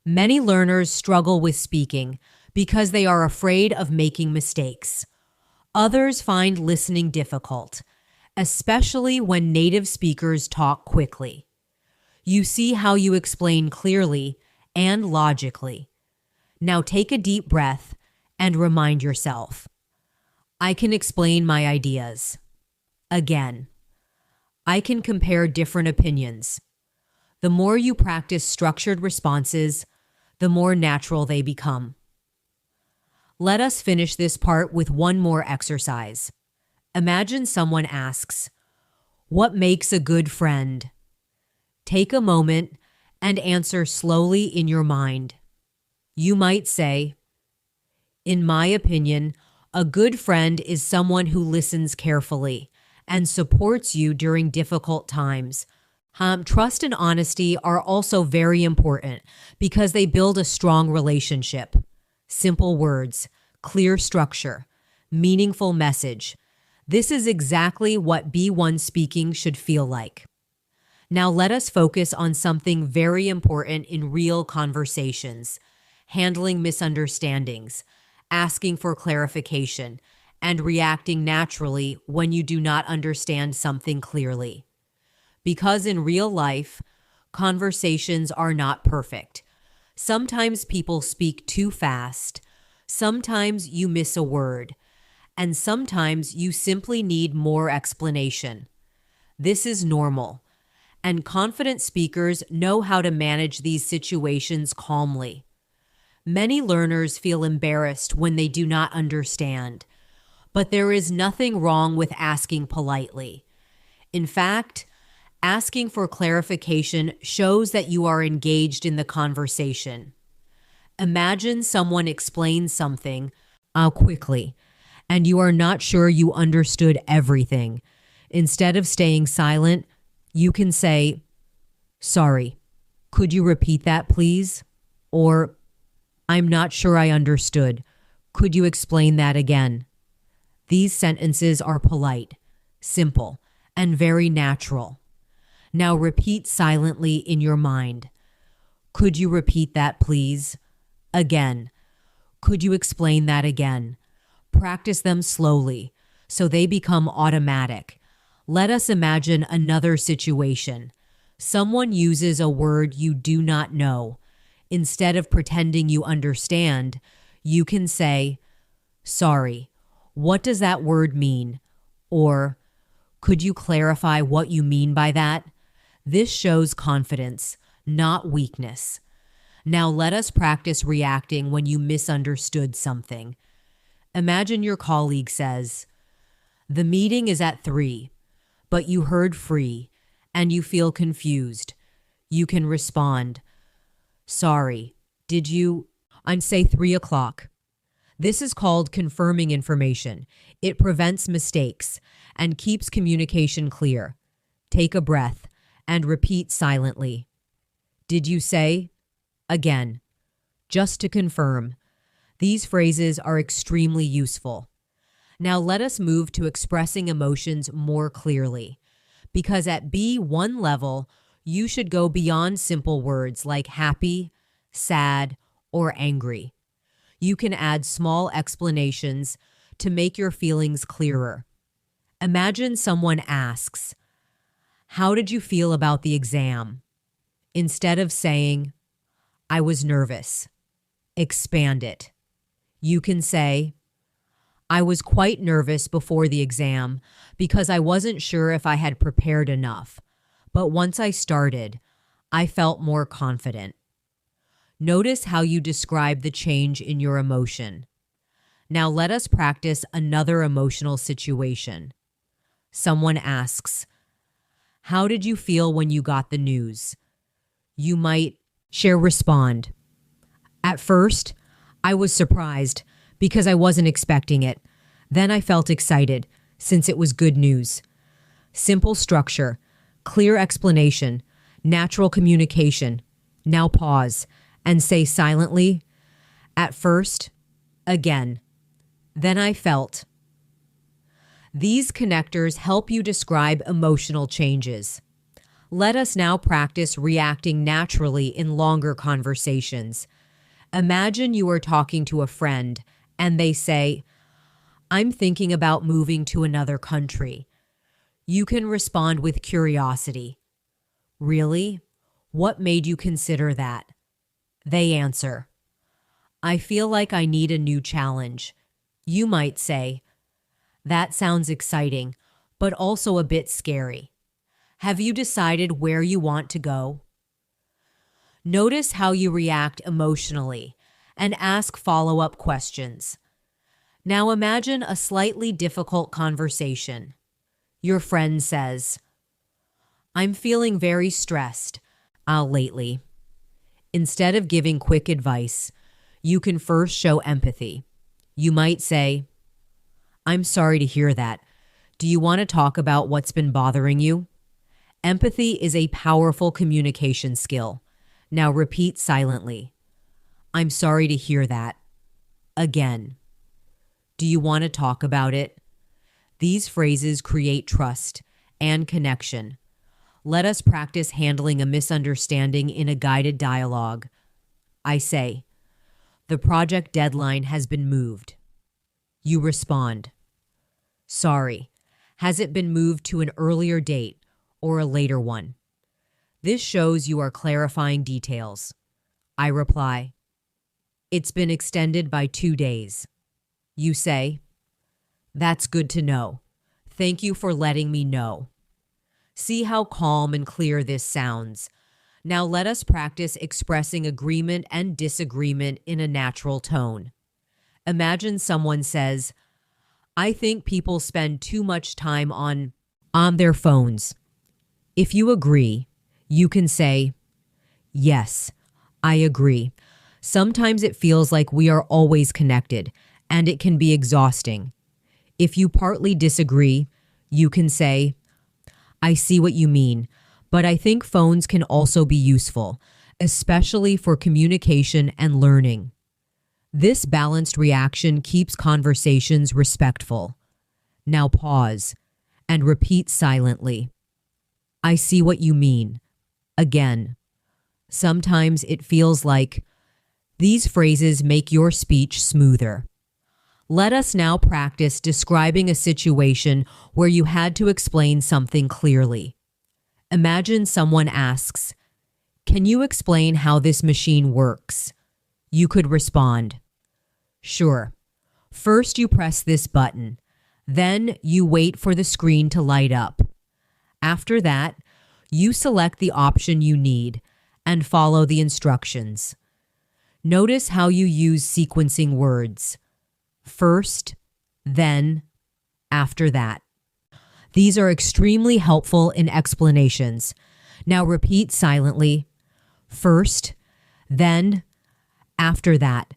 "Many learners struggle with speaking because they are afraid of making mistakes. Others find listening difficult, especially when native speakers talk quickly." You see how you explain clearly and logically. Now take a deep breath and remind yourself, "I can explain my ideas." Again, "I can compare different opinions." The more you practice structured responses, the more natural they become. Let us finish this part with one more exercise. Imagine someone asks, "What makes a good friend?" Take a moment and answer slowly in your mind. You might say, "In my opinion, a good friend is someone who listens carefully and supports you during difficult times." Trust and honesty are also very important because they build a strong relationship. Simple words, clear structure, meaningful message. This is exactly what B1 speaking should feel like. Now let us focus on something very important in real conversations: handling misunderstandings, asking for clarification, and reacting naturally when you do not understand something clearly. Because in real life, conversations are not perfect. Sometimes people speak too fast, sometimes you miss a word, and sometimes you simply need more explanation. This is normal, and confident speakers know how to manage these situations calmly. Many learners feel embarrassed when they do not understand, but there is nothing wrong with asking politely. In fact, asking for clarification shows that you are engaged in the conversation. Imagine someone explains something quickly, and you are not sure you understood everything. Instead of staying silent, you can say, "Sorry, could you repeat that, please?" Or, "I'm not sure I understood. Could you explain that again?" These sentences are polite, simple, and very natural. Now repeat silently in your mind. "Could you repeat that, please?" Again. "Could you explain that again?" Practice them slowly so they become automatic. Let us imagine another situation. Someone uses a word you do not know. Instead of pretending you understand, you can say, "Sorry, what does that word mean?" Or, "Could you clarify what you mean by that?" This shows confidence, not weakness. Now let us practice reacting when you misunderstood something. Imagine your colleague says, "The meeting is at 3, but you heard free, and you feel confused." You can respond, Sorry, did you? On say 3 o'clock. This is called confirming information. It prevents mistakes and keeps communication clear. Take a breath and repeat silently. Did you say? Again, just to confirm. These phrases are extremely useful. Now let us move to expressing emotions more clearly. Because at B1 level, you should go beyond simple words like happy, sad, or angry. You can add small explanations to make your feelings clearer. Imagine someone asks, "How did you feel about the exam?" Instead of saying, "I was nervous," expand it. You can say, "I was quite nervous before the exam because I wasn't sure if I had prepared enough. But once I started, I felt more confident." Notice how you describe the change in your emotion. Now let us practice another emotional situation. Someone asks, "How did you feel when you got the news?" You might respond, "At first, I was surprised because I wasn't expecting it. Then I felt excited since it was good news." Simple structure, clear explanation, natural communication. Now pause and say silently, "At first, again, then I felt." These connectors help you describe emotional changes. Let us now practice reacting naturally in longer conversations. Imagine you are talking to a friend and they say, "I'm thinking about moving to another country." You can respond with curiosity. "Really? What made you consider that?" They answer, "I feel like I need a new challenge." You might say, "That sounds exciting, but also a bit scary. Have you decided where you want to go?" Notice how you react emotionally and ask follow-up questions. Now imagine a slightly difficult conversation. Your friend says, "I'm feeling very stressed lately." Instead of giving quick advice, you can first show empathy. You might say, "I'm sorry to hear that. Do you want to talk about what's been bothering you?" Empathy is a powerful communication skill. Now repeat silently, "I'm sorry to hear that." Again, "Do you want to talk about it?" These phrases create trust and connection. Let us practice handling a misunderstanding in a guided dialogue. I say, "The project deadline has been moved." You respond, "Sorry, has it been moved to an earlier date or a later one?" This shows you are clarifying details. I reply, "It's been extended by 2 days." You say, "That's good to know. Thank you for letting me know." See how calm and clear this sounds. Now let us practice expressing agreement and disagreement in a natural tone. Imagine someone says, "I think people spend too much time on their phones." If you agree, you can say, "Yes, I agree. Sometimes it feels like we are always connected, and it can be exhausting." If you partly disagree, you can say, "I see what you mean, but I think phones can also be useful, especially for communication and learning." This balanced reaction keeps conversations respectful. Now pause and repeat silently, "I see what you mean." Again, sometimes it feels like these phrases make your speech smoother. Let us now practice describing a situation where you had to explain something clearly. Imagine someone asks, "Can you explain how this machine works?" You could respond, "Sure. First you press this button. Then you wait for the screen to light up. After that, you select the option you need and follow the instructions." Notice how you use sequencing words. First, then, after that. These are extremely helpful in explanations. Now repeat silently, "First, Then, after that,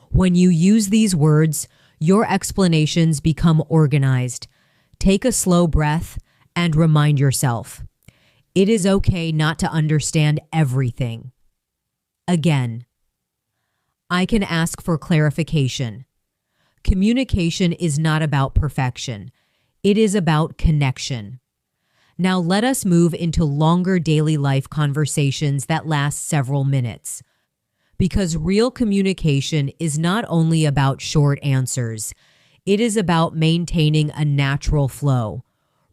when you use these words, your explanations become organized. Take a slow breath and remind yourself, it is okay not to understand everything. Again, I can ask for clarification. Communication is not about perfection. It is about connection. Now let us move into longer daily life conversations that last several minutes. Because real communication is not only about short answers, it is about maintaining a natural flow,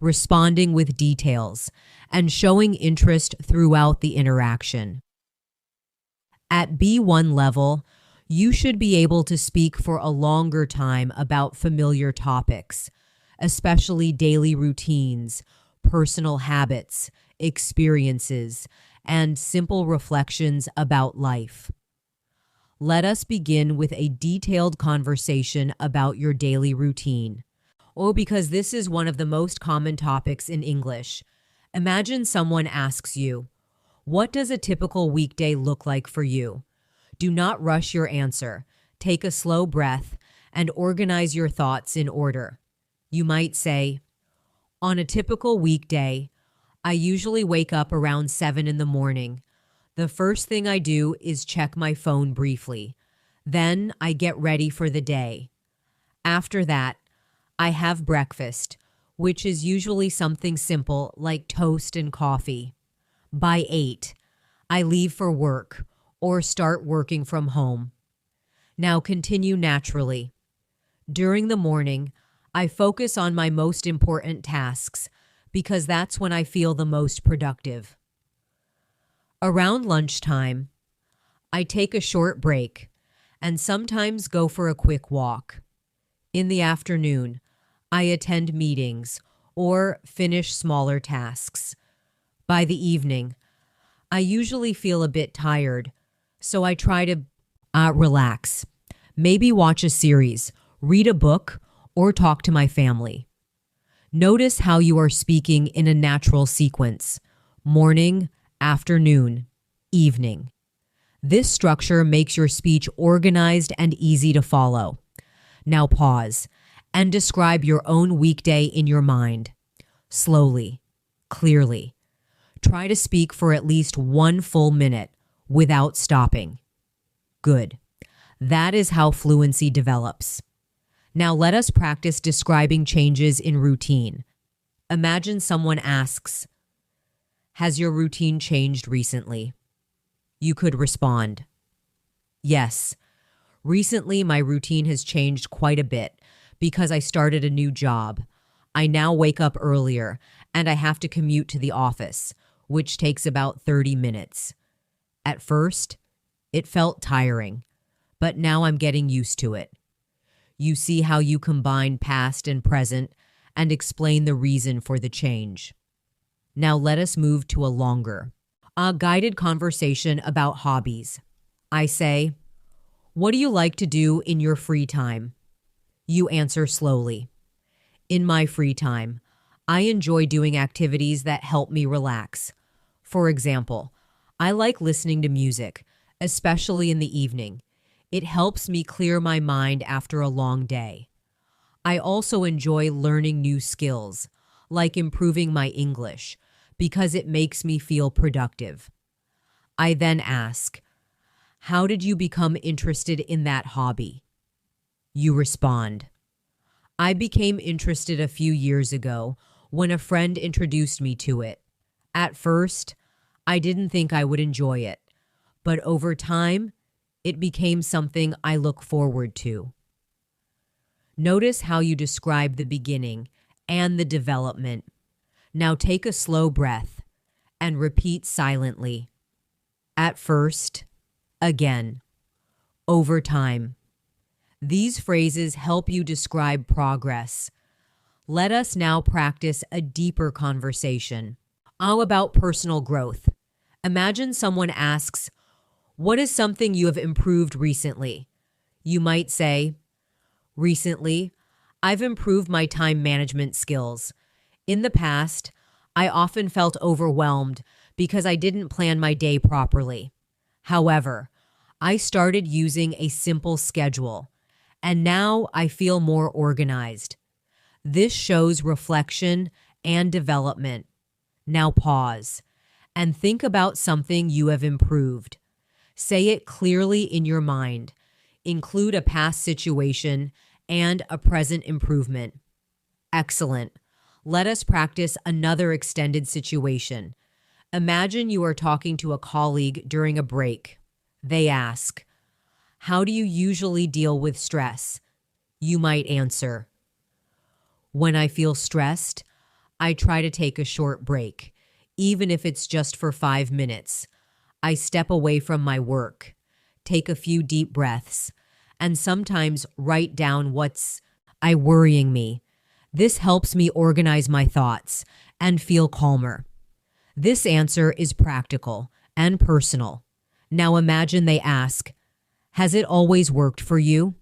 responding with details, and showing interest throughout the interaction. At B1 level, you should be able to speak for a longer time about familiar topics, especially daily routines, personal habits, experiences, and simple reflections about life. Let us begin with a detailed conversation about your daily routine. Oh, because this is one of the most common topics in English. Imagine someone asks you, what does a typical weekday look like for you? Do not rush your answer. Take a slow breath and organize your thoughts in order. You might say, on a typical weekday, I usually wake up around 7 in the morning. The first thing I do is check my phone briefly. Then I get ready for the day. After that, I have breakfast, which is usually something simple like toast and coffee. By 8, I leave for work or start working from home. Now continue naturally. During the morning, I focus on my most important tasks because that's when I feel the most productive. Around lunchtime, I take a short break and sometimes go for a quick walk. In the afternoon, I attend meetings or finish smaller tasks. By the evening, I usually feel a bit tired, so I try to relax. Maybe watch a series, read a book, or talk to my family. Notice how you are speaking in a natural sequence: morning, afternoon, evening. This structure makes your speech organized and easy to follow. Now pause and describe your own weekday in your mind. Slowly, clearly. Try to speak for at least 1 full minute without stopping. Good. That is how fluency develops. Now let us practice describing changes in routine. Imagine someone asks, has your routine changed recently? You could respond, yes. Recently, my routine has changed quite a bit because I started a new job. I now wake up earlier and I have to commute to the office, which takes about 30 minutes. At first, it felt tiring, but now I'm getting used to it. You see how you combine past and present and explain the reason for the change. Now let us move to a guided conversation about hobbies. I say, what do you like to do in your free time? You answer slowly. In my free time, I enjoy doing activities that help me relax. For example, I like listening to music, especially in the evening. It helps me clear my mind after a long day. I also enjoy learning new skills, like improving my English, because it makes me feel productive. I then ask, how did you become interested in that hobby? You respond, I became interested a few years ago when a friend introduced me to it. At first, I didn't think I would enjoy it, but over time, it became something I look forward to. Notice how you describe the beginning and the development. Now take a slow breath and repeat silently. At first, again, over time. These phrases help you describe progress. Let us now practice a deeper conversation. How about personal growth? Imagine someone asks, what is something you have improved recently? You might say, recently, I've improved my time management skills. In the past, I often felt overwhelmed because I didn't plan my day properly. However, I started using a simple schedule, and now I feel more organized. This shows reflection and development. Now pause and think about something you have improved. Say it clearly in your mind. Include a past situation and a present improvement. Excellent. Let us practice another extended situation. Imagine you are talking to a colleague during a break. They ask, "How do you usually deal with stress?" You might answer, "When I feel stressed, I try to take a short break, even if it's just for 5 minutes. I step away from my work, take a few deep breaths, and sometimes write down what's worrying me. This helps me organize my thoughts and feel calmer." This answer is practical and personal. Now imagine they ask, "Has it always worked for you?"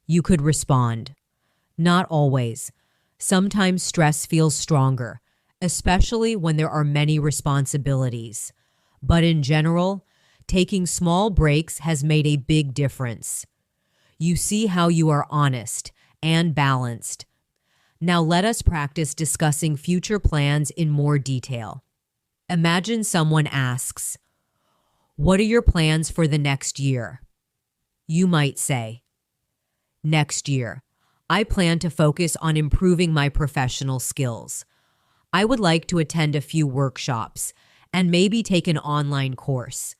You could respond, "Not always. Sometimes stress feels stronger, especially when there are many responsibilities. But in general, taking small breaks has made a big difference." You see how you are honest and balanced. Now let us practice discussing future plans in more detail. Imagine someone asks, "What are your plans for the next year?" You might say, "Next year, I plan to focus on improving my professional skills. I would like to attend a few workshops and maybe take an online course.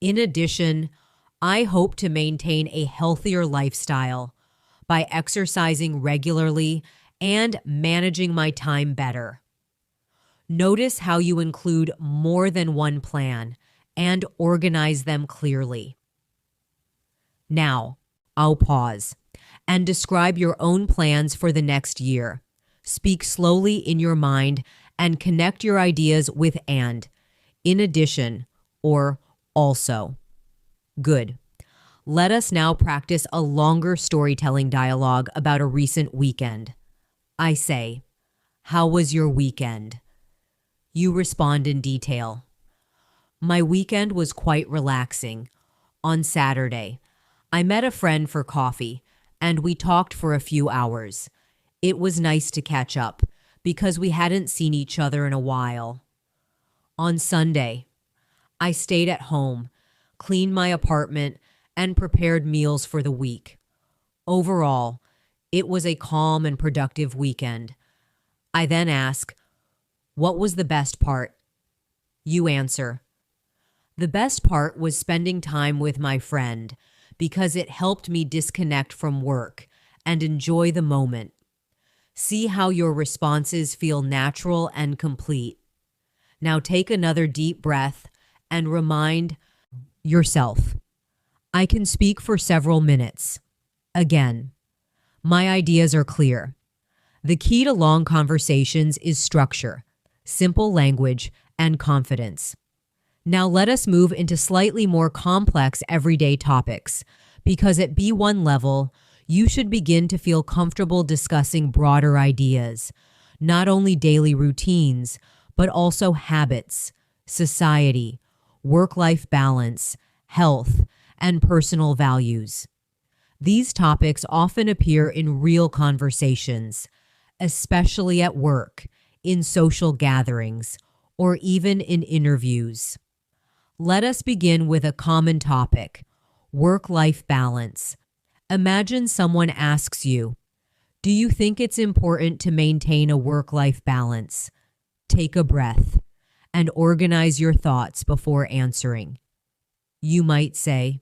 In addition, I hope to maintain a healthier lifestyle by exercising regularly and managing my time better." Notice how you include more than one plan and organize them clearly. Now, I'll pause and describe your own plans for the next year. Speak slowly in your mind and connect your ideas with "and," "in addition," or "also." Good. Let us now practice a longer storytelling dialogue about a recent weekend. I say, "How was your weekend?" You respond in detail. "My weekend was quite relaxing. On Saturday, I met a friend for coffee, and we talked for a few hours. It was nice to catch up because we hadn't seen each other in a while. On Sunday, I stayed at home, cleaned my apartment, and prepared meals for the week. Overall, it was a calm and productive weekend." I then ask, "What was the best part?" You answer, "The best part was spending time with my friend because it helped me disconnect from work and enjoy the moment." See how your responses feel natural and complete. Now take another deep breath and remind yourself, "I can speak for several minutes." Again, my ideas are clear. The key to long conversations is structure, simple language, and confidence. Now let us move into slightly more complex everyday topics, because at B1 level, you should begin to feel comfortable discussing broader ideas, not only daily routines, but also habits, society, work-life balance, health, and personal values. These topics often appear in real conversations, especially at work, in social gatherings, or even in interviews. Let us begin with a common topic, work-life balance. Imagine someone asks you, "Do you think it's important to maintain a work-life balance?" Take a breath and organize your thoughts before answering. You might say,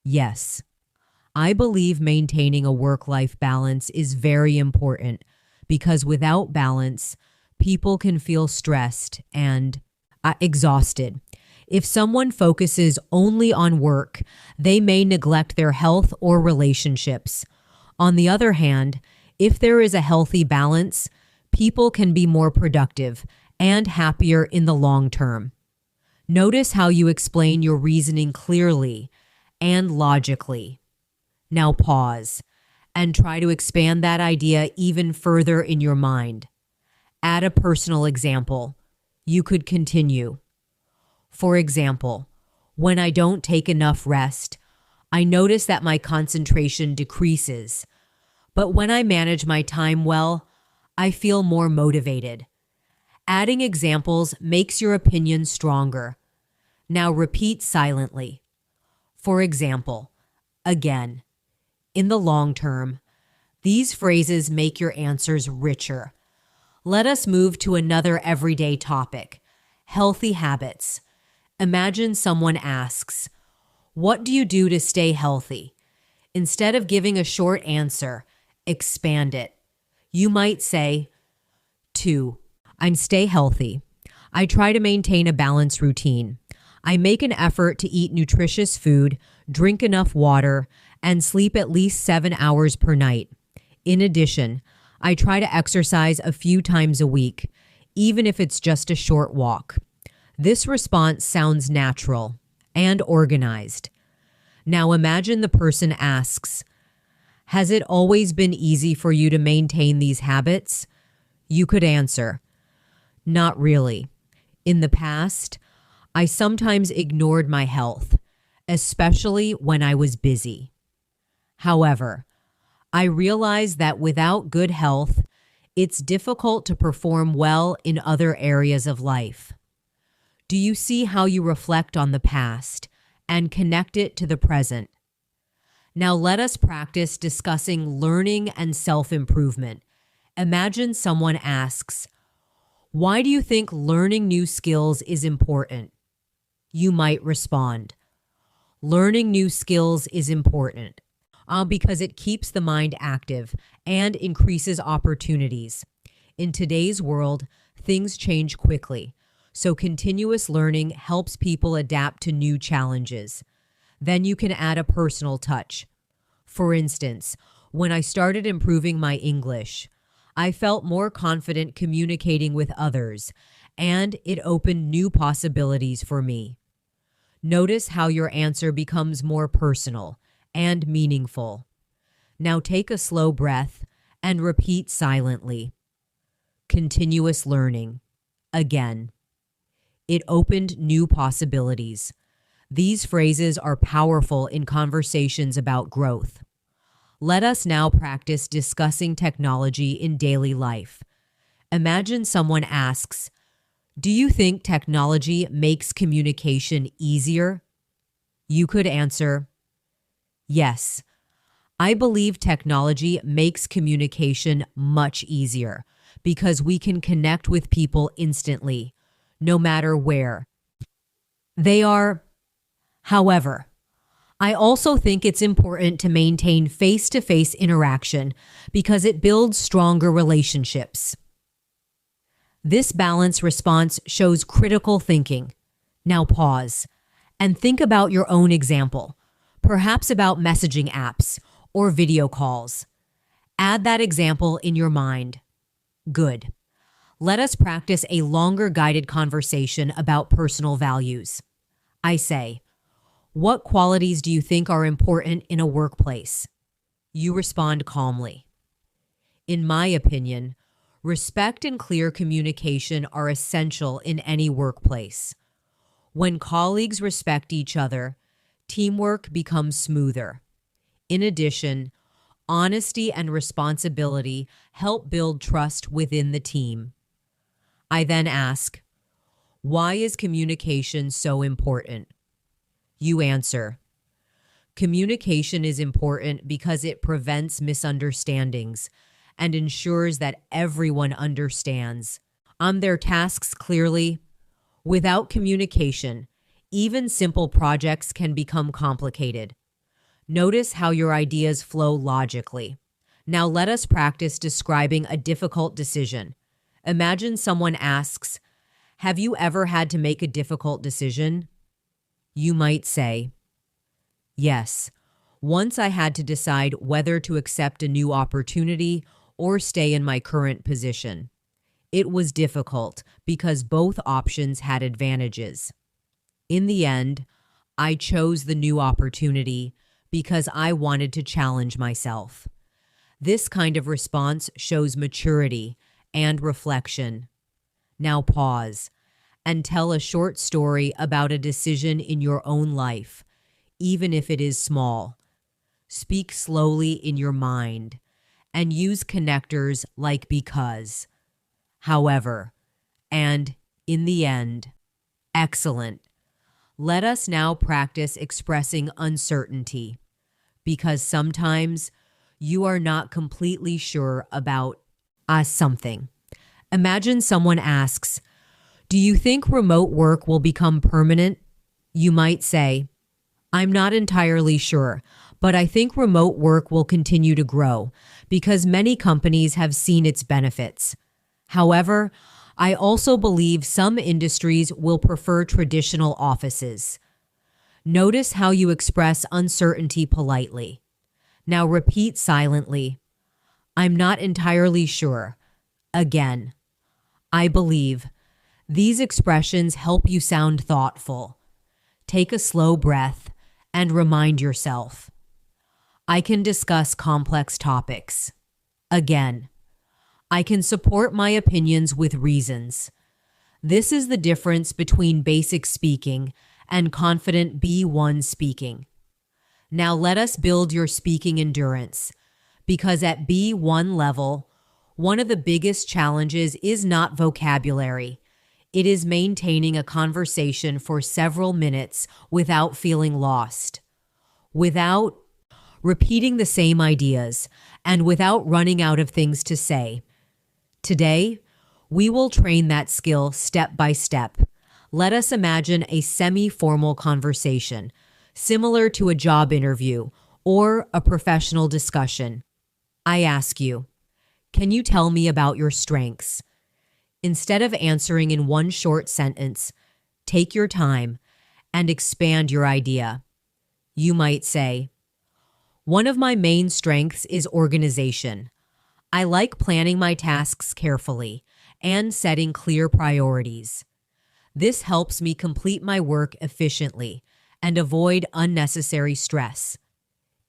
"Yes, I believe maintaining a work-life balance is very important because without balance, people can feel stressed and exhausted. If someone focuses only on work, they may neglect their health or relationships. On the other hand, if there is a healthy balance, people can be more productive and happier in the long term." Notice how you explain your reasoning clearly and logically. Now pause and try to expand that idea even further in your mind. Add a personal example. You could continue. For example, When I don't take enough rest, I notice that my concentration decreases. But when I manage my time well, I feel more motivated. Adding examples makes your opinion stronger. Now repeat silently. For example, again, in the long term, these phrases make your answers richer. Let us move to another everyday topic, healthy habits. Imagine someone asks, "What do you do to stay healthy?" Instead of giving a short answer, expand it. You might say, 2. I stay healthy. I try to maintain a balanced routine. I make an effort to eat nutritious food, drink enough water, and sleep at least 7 hours per night. In addition, I try to exercise a few times a week, even if it's just a short walk. This response sounds natural and organized. Now imagine the person asks, "Has it always been easy for you to maintain these habits?" You could answer, "Not really. In the past, I sometimes ignored my health, especially when I was busy. However, I realized that without good health, it's difficult to perform well in other areas of life." Do you see how you reflect on the past and connect it to the present? Now let us practice discussing learning and self-improvement. Imagine someone asks, "Why do you think learning new skills is important?" You might respond, "Learning new skills is important because it keeps the mind active and increases opportunities. In today's world, things change quickly, so continuous learning helps people adapt to new challenges." Then you can add a personal touch. For instance, when I started improving my English, I felt more confident communicating with others, and it opened new possibilities for me. Notice how your answer becomes more personal and meaningful. Now take a slow breath and repeat silently. Continuous learning. Again. It opened new possibilities. These phrases are powerful in conversations about growth. Let us now practice discussing technology in daily life. Imagine someone asks, "Do you think technology makes communication easier?" You could answer, "Yes, I believe technology makes communication much easier because we can connect with people instantly, no matter where they are." However, I also think it's important to maintain face-to-face interaction because it builds stronger relationships. This balanced response shows critical thinking. Now pause and think about your own example, perhaps about messaging apps or video calls. Add that example in your mind. Good. Let us practice a longer guided conversation about personal values. I say, "What qualities do you think are important in a workplace?" You respond calmly. "In my opinion, respect and clear communication are essential in any workplace. When colleagues respect each other, teamwork becomes smoother. In addition, honesty and responsibility help build trust within the team." I then ask, "Why is communication so important?" You answer, "Communication is important because it prevents misunderstandings and ensures that everyone understands on their tasks clearly. Without communication, even simple projects can become complicated." Notice how your ideas flow logically. Now let us practice describing a difficult decision. Imagine someone asks, "Have you ever had to make a difficult decision?" You might say, "Yes, once I had to decide whether to accept a new opportunity or stay in my current position. It was difficult because both options had advantages. In the end, I chose the new opportunity because I wanted to challenge myself." This kind of response shows maturity and reflection. Now pause and tell a short story about a decision in your own life, even if it is small. Speak slowly in your mind and use connectors like because, however, and in the end. Excellent. Let us now practice expressing uncertainty because sometimes you are not completely sure about something. Imagine someone asks, "Do you think remote work will become permanent?" You might say, "I'm not entirely sure, but I think remote work will continue to grow because many companies have seen its benefits. However, I also believe some industries will prefer traditional offices." Notice how you express uncertainty politely. Now repeat silently, "I'm not entirely sure." Again, "I believe." These expressions help you sound thoughtful. Take a slow breath and remind yourself, "I can discuss complex topics." Again, "I can support my opinions with reasons." This is the difference between basic speaking and confident B1 speaking. Now let us build your speaking endurance, because at B1 level, one of the biggest challenges is not vocabulary. It is maintaining a conversation for several minutes without feeling lost, without repeating the same ideas, and without running out of things to say. Today, we will train that skill step by step. Let us imagine a semi-formal conversation, similar to a job interview or a professional discussion. I ask you, can you tell me about your strengths? Instead of answering in one short sentence, take your time and expand your idea. You might say, "One of my main strengths is organization. I like planning my tasks carefully and setting clear priorities. This helps me complete my work efficiently and avoid unnecessary stress.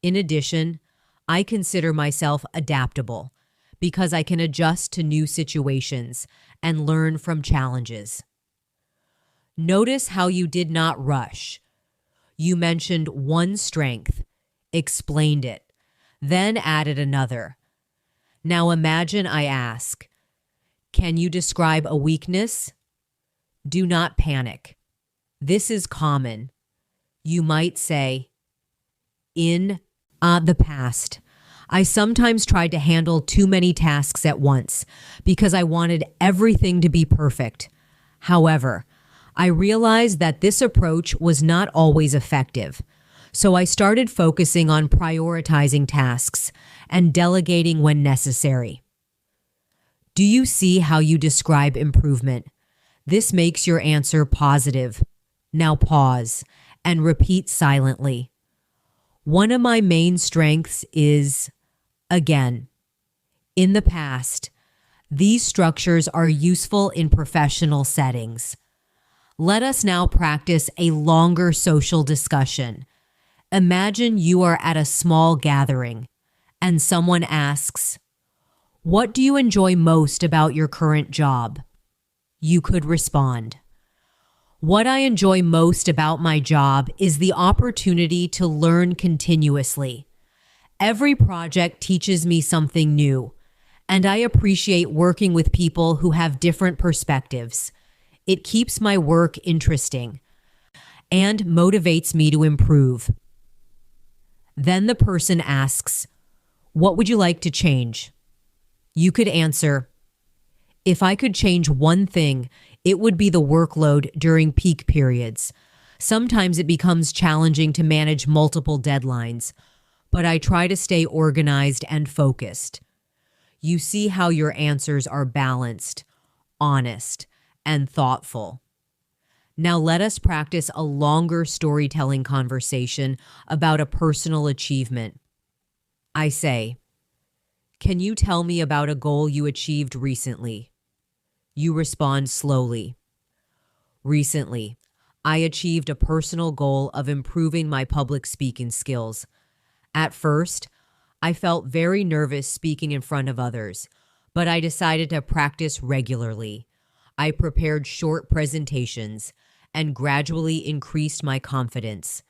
In addition, I consider myself adaptable because I can adjust to new situations and learn from challenges." Notice how you did not rush. You mentioned one strength, explained it, then added another. Now imagine I ask, "Can you describe a weakness?" Do not panic. This is common. You might say, "In the past, I sometimes tried to handle too many tasks at once because I wanted everything to be perfect. However, I realized that this approach was not always effective, so I started focusing on prioritizing tasks and delegating when necessary." Do you see how you describe improvement? This makes your answer positive. Now pause and repeat silently. "One of my main strengths is," again. In the past, these structures are useful in professional settings. Let us now practice a longer social discussion. Imagine you are at a small gathering and someone asks, "What do you enjoy most about your current job?" You could respond, "What I enjoy most about my job is the opportunity to learn continuously. Every project teaches me something new, and I appreciate working with people who have different perspectives. It keeps my work interesting and motivates me to improve." Then the person asks, "What would you like to change?" You could answer, "If I could change one thing, it would be the workload during peak periods. Sometimes it becomes challenging to manage multiple deadlines, but I try to stay organized and focused." You see how your answers are balanced, honest, and thoughtful. Now let us practice a longer storytelling conversation about a personal achievement. I say, "Can you tell me about a goal you achieved recently?" You respond slowly. "Recently, I achieved a personal goal of improving my public speaking skills. At first, I felt very nervous speaking in front of others, but I decided to practice regularly. I prepared short presentations and gradually increased my confidence.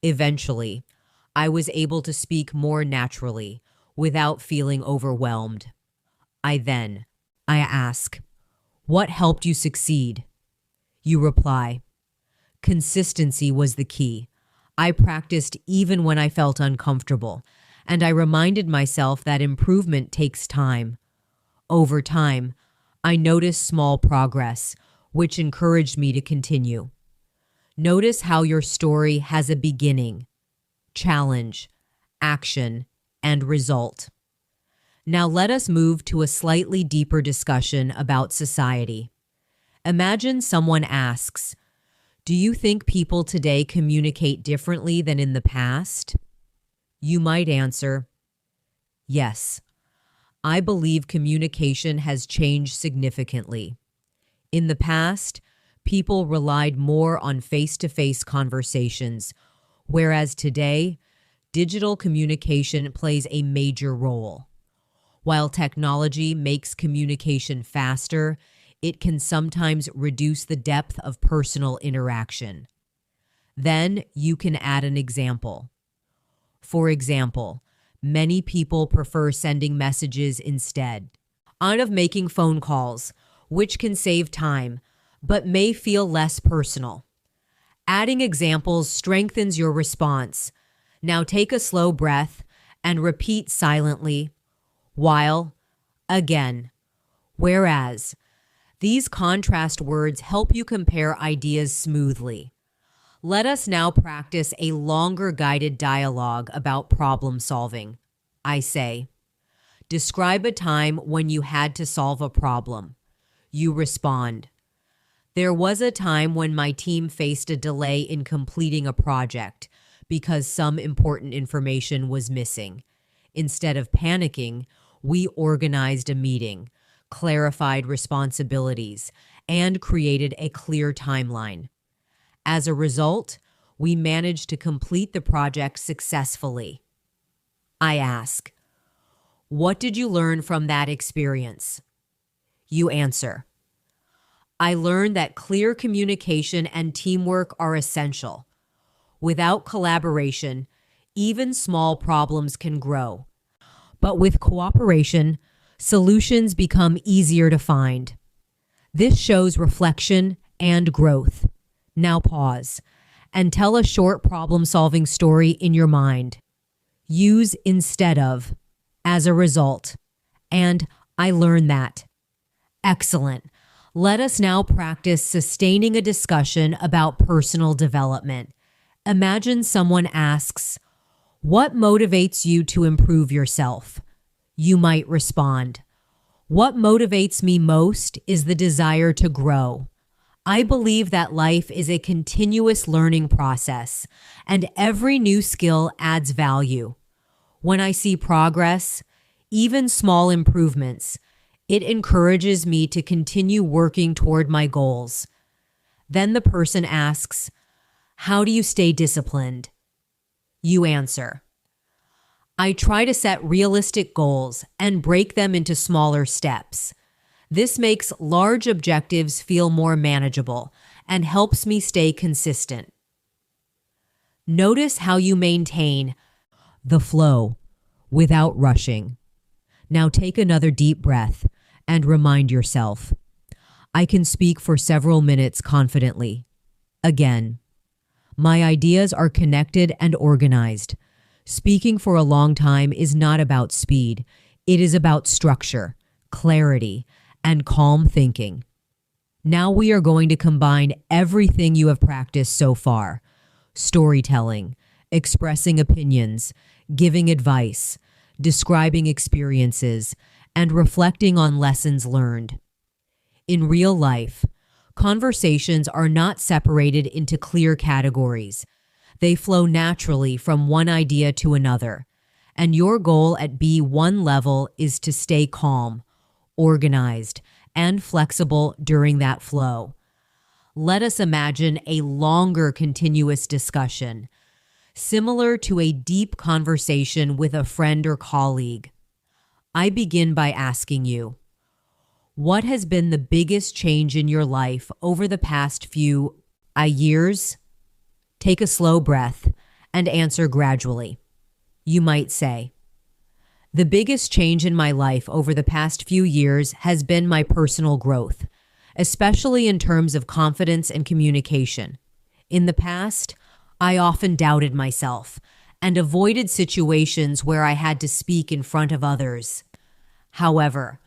Eventually, I was able to speak more naturally without feeling overwhelmed. I ask, what helped you succeed? You reply, consistency was the key. I practiced even when I felt uncomfortable, and I reminded myself that improvement takes time. Over time, I noticed small progress, which encouraged me to continue. Notice how your story has a beginning, challenge, action, and result. Now let us move to a slightly deeper discussion about society. Imagine someone asks, do you think people today communicate differently than in the past? You might answer, yes. I believe communication has changed significantly. In the past, people relied more on face-to-face conversations, whereas today, digital communication plays a major role. While technology makes communication faster, it can sometimes reduce the depth of personal interaction. Then you can add an example. For example, many people prefer sending messages instead of making phone calls, which can save time, but may feel less personal. Adding examples strengthens your response. Now take a slow breath and repeat silently, while, again, whereas. These contrast words help you compare ideas smoothly. Let us now practice a longer guided dialogue about problem solving. I say, describe a time when you had to solve a problem. You respond, there was a time when my team faced a delay in completing a project because some important information was missing. Instead of panicking, we organized a meeting, clarified responsibilities, and created a clear timeline. As a result, we managed to complete the project successfully. I ask, what did you learn from that experience? You answer, I learned that clear communication and teamwork are essential. Without collaboration, even small problems can grow. But with cooperation, solutions become easier to find. This shows reflection and growth. Now pause and tell a short problem-solving story in your mind. Use instead of, as a result, and I learned that. Excellent. Let us now practice sustaining a discussion about personal development. Imagine someone asks, what motivates you to improve yourself? You might respond, what motivates me most is the desire to grow. I believe that life is a continuous learning process, and every new skill adds value. When I see progress, even small improvements, it encourages me to continue working toward my goals. Then the person asks, how do you stay disciplined? You answer, I try to set realistic goals and break them into smaller steps. This makes large objectives feel more manageable and helps me stay consistent. Notice how you maintain the flow without rushing. Now take another deep breath and remind yourself, I can speak for several minutes confidently. Again, my ideas are connected and organized. Speaking for a long time is not about speed. It is about structure, clarity, and calm thinking. Now we are going to combine everything you have practiced so far: storytelling, expressing opinions, giving advice, describing experiences, and reflecting on lessons learned. In real life, conversations are not separated into clear categories. They flow naturally from one idea to another, and your goal at B1 level is to stay calm, organized, and flexible during that flow. Let us imagine a longer continuous discussion, similar to a deep conversation with a friend or colleague. I begin by asking you, What has been the biggest change in your life over the past few years? Take a slow breath and answer gradually. You might say, the biggest change in my life over the past few years has been my personal growth, especially in terms of confidence and communication. In the past, I often doubted myself and avoided situations where I had to speak in front of others. However,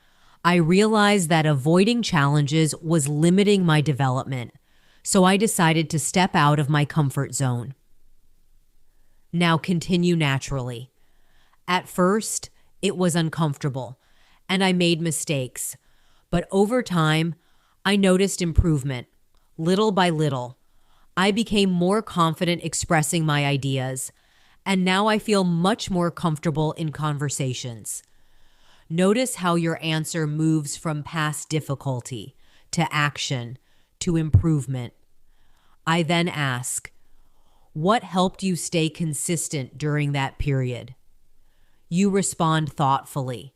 I realized that avoiding challenges was limiting my development, so I decided to step out of my comfort zone. Now continue naturally. At first, it was uncomfortable, and I made mistakes, but over time, I noticed improvement. Little by little, I became more confident expressing my ideas, and now I feel much more comfortable in conversations. Notice how your answer moves from past difficulty to action to improvement. I then ask, what helped you stay consistent during that period? You respond thoughtfully.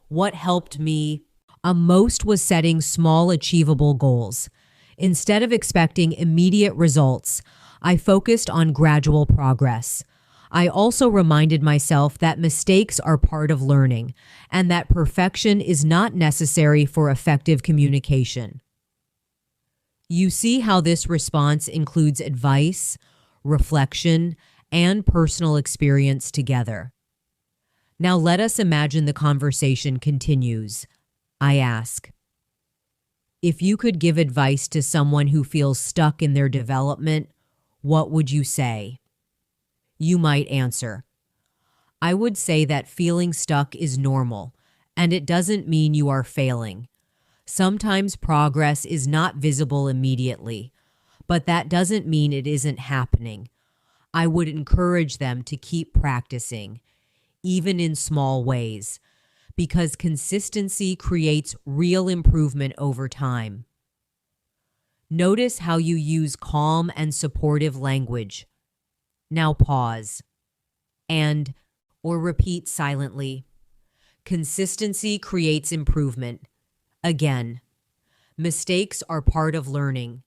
What helped me most was setting small, achievable goals. Instead of expecting immediate results, I focused on gradual progress. I also reminded myself that mistakes are part of learning and that perfection is not necessary for effective communication. You see how this response includes advice, reflection, and personal experience together. Now let us imagine the conversation continues. I ask, if you could give advice to someone who feels stuck in their development, what would you say? You might answer, I would say that feeling stuck is normal, and it doesn't mean you are failing. Sometimes progress is not visible immediately, but that doesn't mean it isn't happening. I would encourage them to keep practicing, even in small ways, because consistency creates real improvement over time. Notice how you use calm and supportive language. Now pause or repeat silently. Consistency creates improvement. Again, mistakes are part of learning.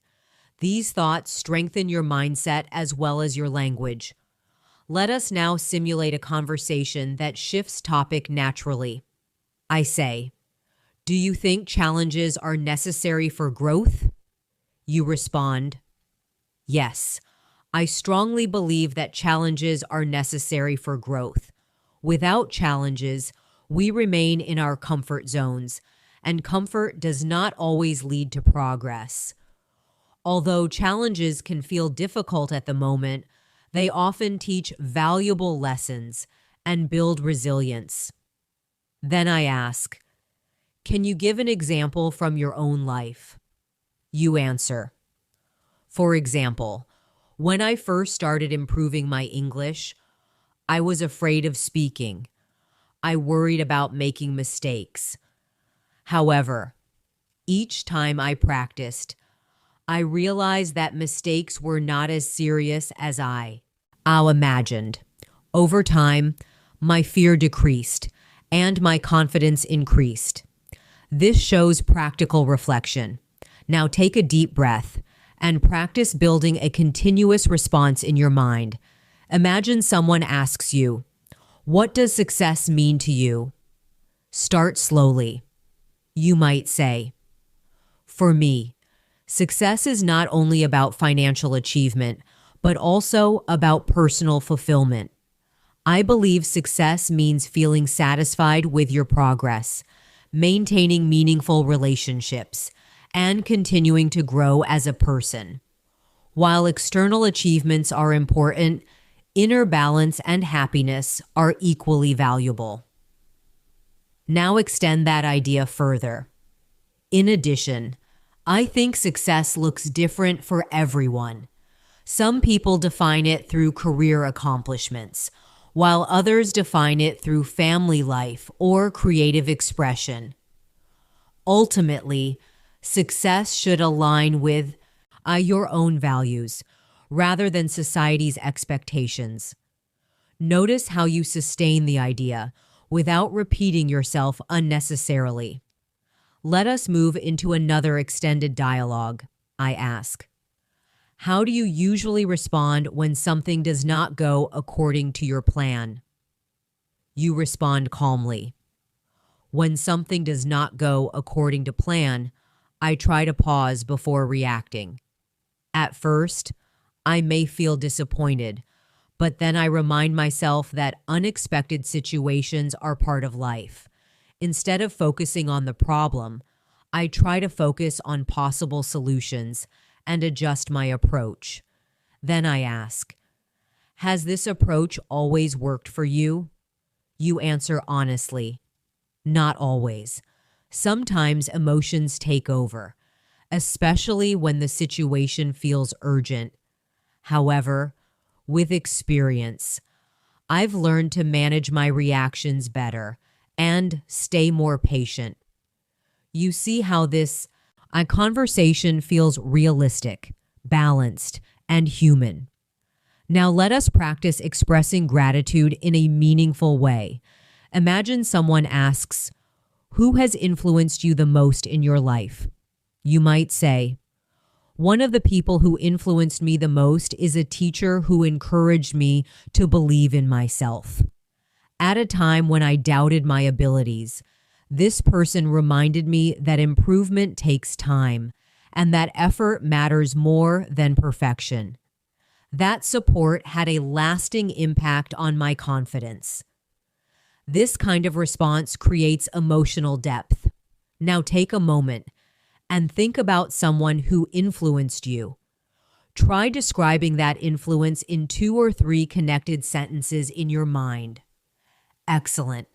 These thoughts strengthen your mindset as well as your language. Let us now simulate a conversation that shifts topic naturally. I say, do you think challenges are necessary for growth? You respond, yes. I strongly believe that challenges are necessary for growth. Without challenges, we remain in our comfort zones, and comfort does not always lead to progress. Although challenges can feel difficult at the moment, they often teach valuable lessons and build resilience. Then I ask, can you give an example from your own life? You answer, for example, when I first started improving my English, I was afraid of speaking. I worried about making mistakes. However, each time I practiced, I realized that mistakes were not as serious as I imagined. Over time, my fear decreased and my confidence increased. This shows practical reflection. Now take a deep breath and practice building a continuous response in your mind. Imagine someone asks you, what does success mean to you? Start slowly. You might say, for me, success is not only about financial achievement, but also about personal fulfillment. I believe success means feeling satisfied with your progress, maintaining meaningful relationships, and continuing to grow as a person. While external achievements are important, inner balance and happiness are equally valuable. Now extend that idea further. In addition, I think success looks different for everyone. Some people define it through career accomplishments, while others define it through family life or creative expression. Ultimately, success should align with your own values rather than society's expectations. Notice how you sustain the idea without repeating yourself unnecessarily. Let us move into another extended dialogue. I ask, how do you usually respond when something does not go according to your plan? You respond calmly. When something does not go according to plan, I try to pause before reacting. At first, I may feel disappointed, but then I remind myself that unexpected situations are part of life. Instead of focusing on the problem, I try to focus on possible solutions and adjust my approach. Then I ask, has this approach always worked for you? You answer honestly, not always. Sometimes emotions take over, especially when the situation feels urgent. However, with experience, I've learned to manage my reactions better and stay more patient. You see how this conversation feels realistic, balanced, and human. Now let us practice expressing gratitude in a meaningful way. Imagine someone asks, who has influenced you the most in your life? You might say, one of the people who influenced me the most is a teacher who encouraged me to believe in myself. At a time when I doubted my abilities, this person reminded me that improvement takes time and that effort matters more than perfection. That support had a lasting impact on my confidence. This kind of response creates emotional depth. Now take a moment and think about someone who influenced you. Try describing that influence in 2 or 3 connected sentences in your mind. Excellent.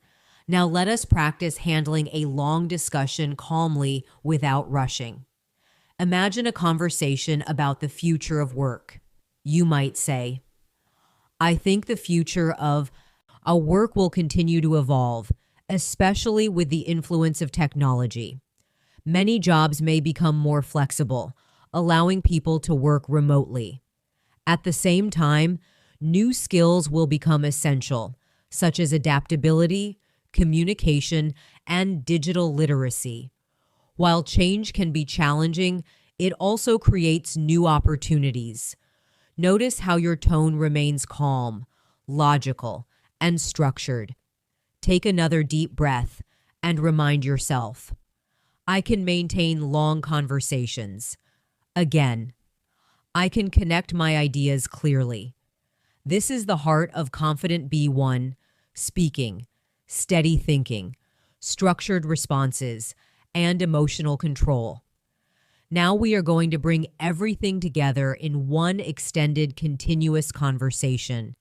Now let us practice handling a long discussion calmly without rushing. Imagine a conversation about the future of work. You might say, I think the future of our work will continue to evolve, especially with the influence of technology. Many jobs may become more flexible, allowing people to work remotely. At the same time, new skills will become essential, such as adaptability, communication, and digital literacy. While change can be challenging, it also creates new opportunities. Notice how your tone remains calm, logical, and structured. Take another deep breath and remind yourself, I can maintain long conversations. Again, I can connect my ideas clearly. This is the heart of confident B1, speaking, steady thinking, structured responses, and emotional control. Now we are going to bring everything together in one extended, continuous conversation,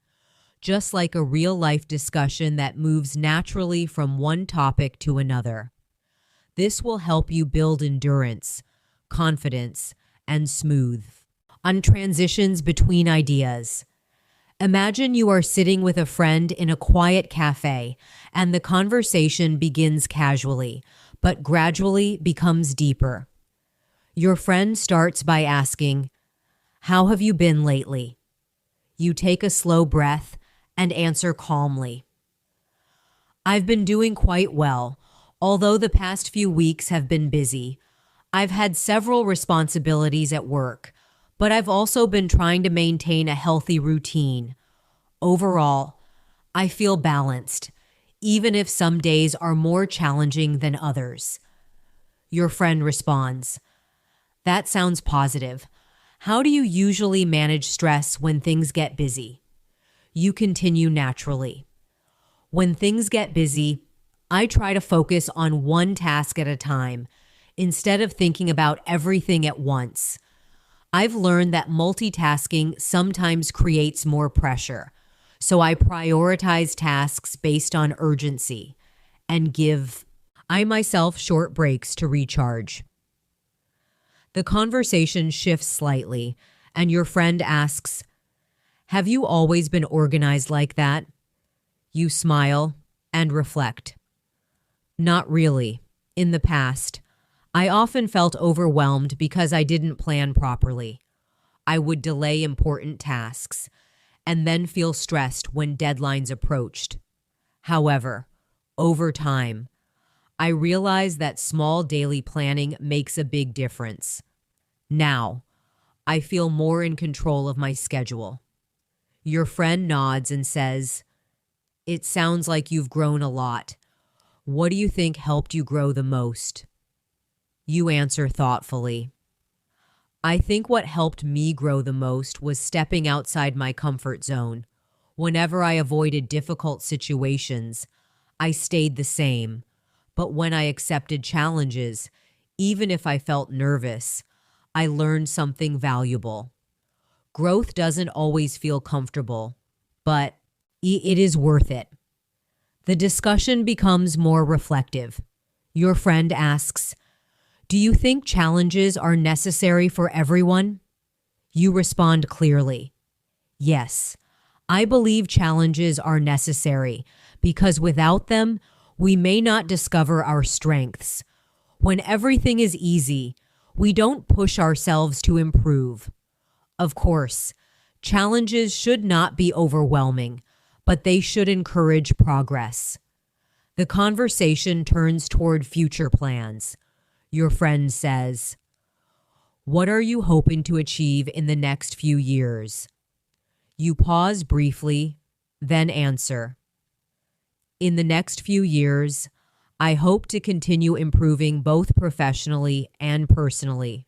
just like a real-life discussion that moves naturally from one topic to another. This will help you build endurance, confidence, and smooth on transitions between ideas. Imagine you are sitting with a friend in a quiet cafe, and the conversation begins casually, but gradually becomes deeper. Your friend starts by asking, how have you been lately? You take a slow breath and answer calmly, I've been doing quite well, although the past few weeks have been busy. I've had several responsibilities at work, but I've also been trying to maintain a healthy routine. Overall, I feel balanced, even if some days are more challenging than others. Your friend responds, that sounds positive. How do you usually manage stress when things get busy? You continue naturally. When things get busy, I try to focus on one task at a time, instead of thinking about everything at once. I've learned that multitasking sometimes creates more pressure, so I prioritize tasks based on urgency and give myself short breaks to recharge. The conversation shifts slightly, and your friend asks, have you always been organized like that? You smile and reflect. Not really. In the past, I often felt overwhelmed because I didn't plan properly. I would delay important tasks and then feel stressed when deadlines approached. However, over time, I realize that small daily planning makes a big difference. Now, I feel more in control of my schedule. Your friend nods and says, "It sounds like you've grown a lot. What do you think helped you grow the most?" You answer thoughtfully, "I think what helped me grow the most was stepping outside my comfort zone. Whenever I avoided difficult situations, I stayed the same. But when I accepted challenges, even if I felt nervous, I learned something valuable. Growth doesn't always feel comfortable, but it is worth it." The discussion becomes more reflective. Your friend asks, "Do you think challenges are necessary for everyone?" You respond clearly, "Yes, I believe challenges are necessary because without them, we may not discover our strengths. When everything is easy, we don't push ourselves to improve. Of course, challenges should not be overwhelming, but they should encourage progress." The conversation turns toward future plans. Your friend says, "What are you hoping to achieve in the next few years?" You pause briefly, then answer, "In the next few years, I hope to continue improving both professionally and personally.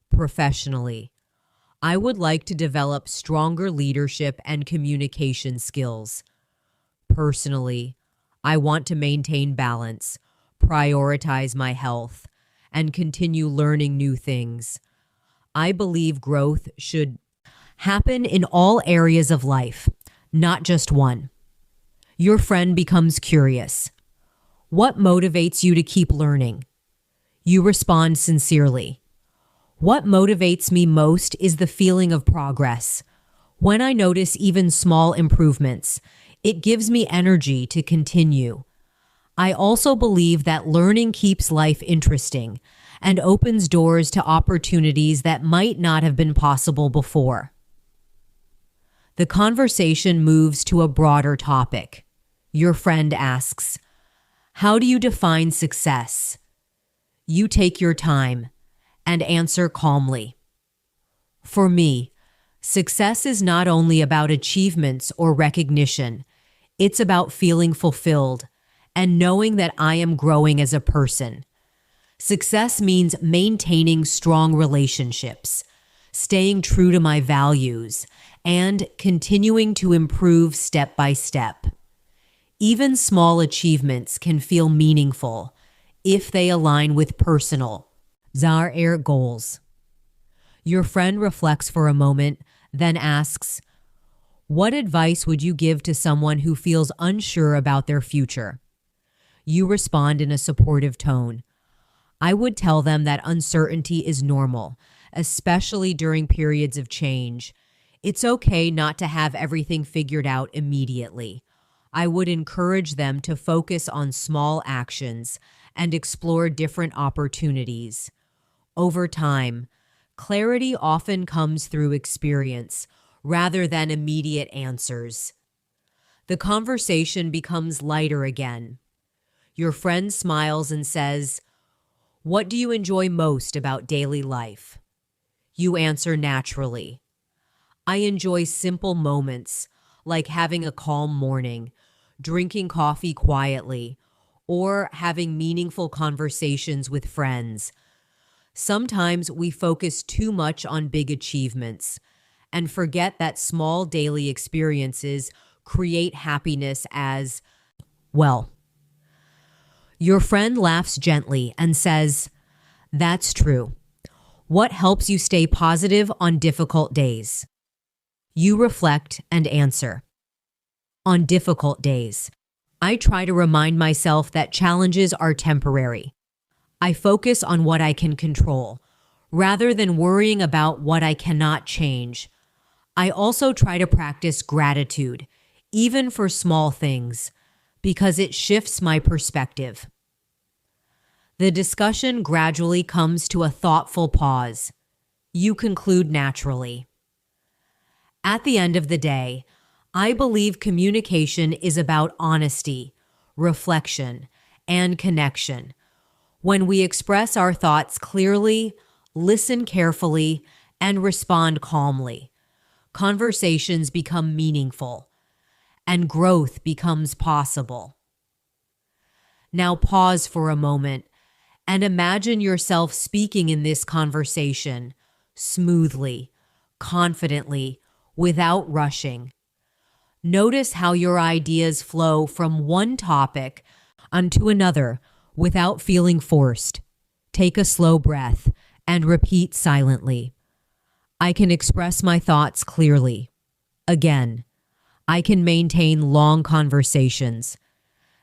Professionally, I would like to develop stronger leadership and communication skills. Personally, I want to maintain balance, prioritize my health, and continue learning new things. I believe growth should happen in all areas of life, not just one." Your friend becomes curious. "What motivates you to keep learning?" You respond sincerely, "What motivates me most is the feeling of progress. When I notice even small improvements, it gives me energy to continue. I also believe that learning keeps life interesting and opens doors to opportunities that might not have been possible before." The conversation moves to a broader topic. Your friend asks, "How do you define success?" You take your time and answer calmly, "For me, success is not only about achievements or recognition, it's about feeling fulfilled and knowing that I am growing as a person. Success means maintaining strong relationships, staying true to my values, and continuing to improve step by step. Even small achievements can feel meaningful if they align with personal goals." Your friend reflects for a moment, then asks, "What advice would you give to someone who feels unsure about their future?" You respond in a supportive tone, "I would tell them that uncertainty is normal, especially during periods of change. It's okay not to have everything figured out immediately. I would encourage them to focus on small actions and explore different opportunities. Over time, clarity often comes through experience rather than immediate answers." The conversation becomes lighter again. Your friend smiles and says, "What do you enjoy most about daily life?" You answer naturally, "I enjoy simple moments like having a calm morning, drinking coffee quietly, or having meaningful conversations with friends. Sometimes we focus too much on big achievements and forget that small daily experiences create happiness as well." Your friend laughs gently and says, "That's true. What helps you stay positive on difficult days?" You reflect and answer, "On difficult days, I try to remind myself that challenges are temporary. I focus on what I can control, rather than worrying about what I cannot change. I also try to practice gratitude, even for small things, because it shifts my perspective." The discussion gradually comes to a thoughtful pause. You conclude naturally, "At the end of the day, I believe communication is about honesty, reflection, and connection. When we express our thoughts clearly, listen carefully, and respond calmly, conversations become meaningful and growth becomes possible. Now pause for a moment and imagine yourself speaking in this conversation smoothly, confidently, without rushing. Notice how your ideas flow from one topic onto another without feeling forced. Take a slow breath and repeat silently. I can express my thoughts clearly. Again, I can maintain long conversations.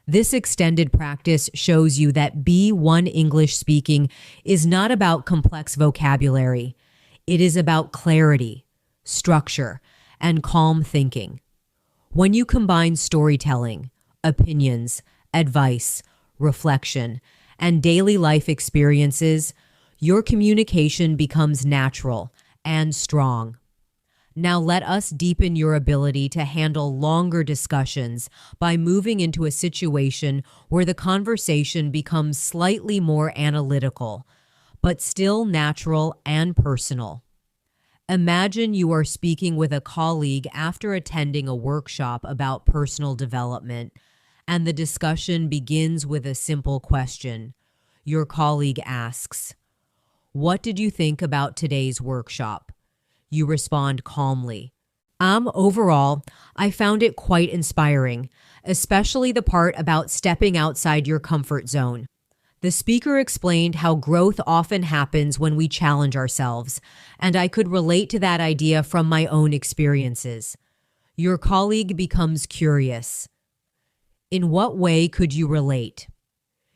This extended practice shows you that B1 English speaking is not about complex vocabulary. It is about clarity, structure, and calm thinking. When you combine storytelling, opinions, advice, reflection, and daily life experiences, your communication becomes natural and strong. Now let us deepen your ability to handle longer discussions by moving into a situation where the conversation becomes slightly more analytical, but still natural and personal. Imagine you are speaking with a colleague after attending a workshop about personal development, and the discussion begins with a simple question. Your colleague asks, "What did you think about today's workshop?" You respond calmly. Overall, I found it quite inspiring, especially the part about stepping outside your comfort zone. The speaker explained how growth often happens when we challenge ourselves, and I could relate to that idea from my own experiences. Your colleague becomes curious. In what way could you relate?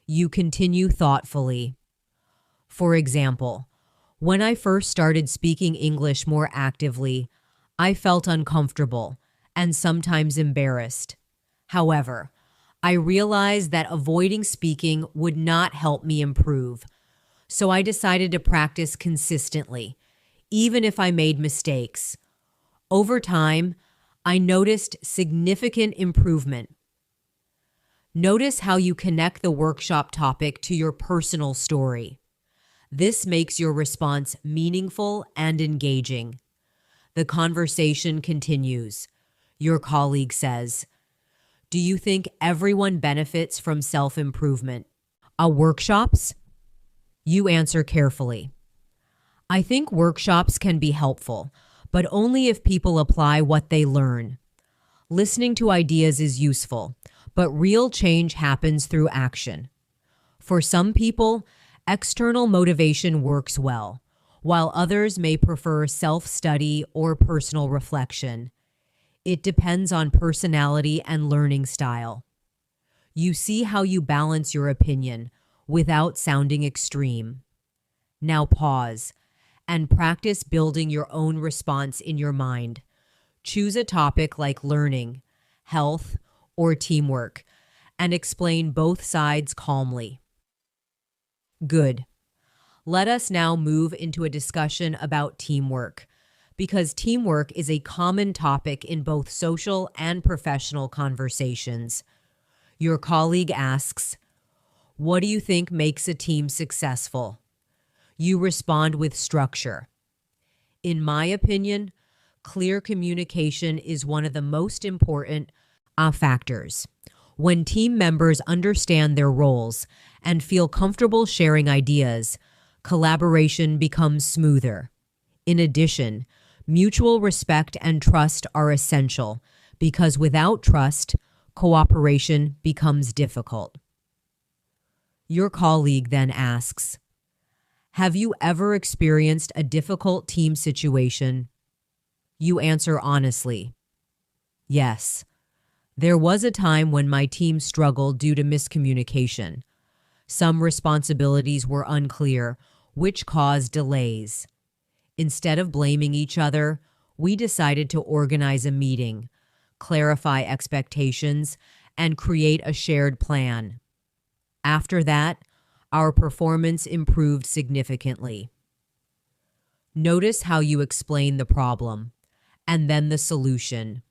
You continue thoughtfully. For example, when I first started speaking English more actively, I felt uncomfortable and sometimes embarrassed. However, I realized that avoiding speaking would not help me improve, so I decided to practice consistently, even if I made mistakes. Over time, I noticed significant improvement. Notice how you connect the workshop topic to your personal story. This makes your response meaningful and engaging. The conversation continues. Your colleague says, "Do you think everyone benefits from self-improvement? Workshops?" You answer carefully. "I think workshops can be helpful, but only if people apply what they learn. Listening to ideas is useful, but real change happens through action. For some people, external motivation works well, while others may prefer self-study or personal reflection. It depends on personality and learning style. You see how you balance your opinion without sounding extreme. Now pause and practice building your own response in your mind. Choose a topic like learning, health, or teamwork, and explain both sides calmly. Good. Let us now move into a discussion about teamwork, because teamwork is a common topic in both social and professional conversations. Your colleague asks, "What do you think makes a team successful?" You respond with structure. "In my opinion, clear communication is one of the most important factors. When team members understand their roles and feel comfortable sharing ideas, collaboration becomes smoother. In addition, mutual respect and trust are essential because without trust, cooperation becomes difficult." Your colleague then asks, "Have you ever experienced a difficult team situation?" You answer honestly, "Yes. There was a time when my team struggled due to miscommunication. Some responsibilities were unclear, which caused delays. Instead of blaming each other, we decided to organize a meeting, clarify expectations, and create a shared plan. After that, our performance improved significantly." Notice how you explain the problem and then the solution.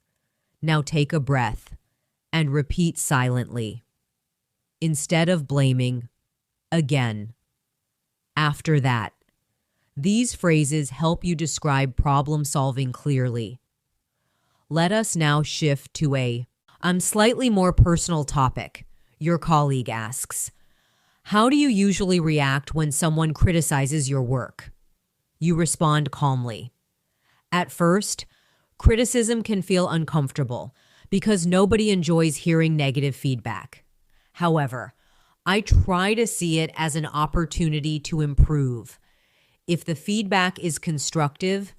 Now take a breath and repeat silently. instead of blaming, again, after that. These phrases help you describe problem solving clearly. Let us now shift to a slightly more personal topic. Your colleague asks, how do you usually react when someone criticizes your work? You respond calmly. At first, criticism can feel uncomfortable because nobody enjoys hearing negative feedback. However, I try to see it as an opportunity to improve. If the feedback is constructive,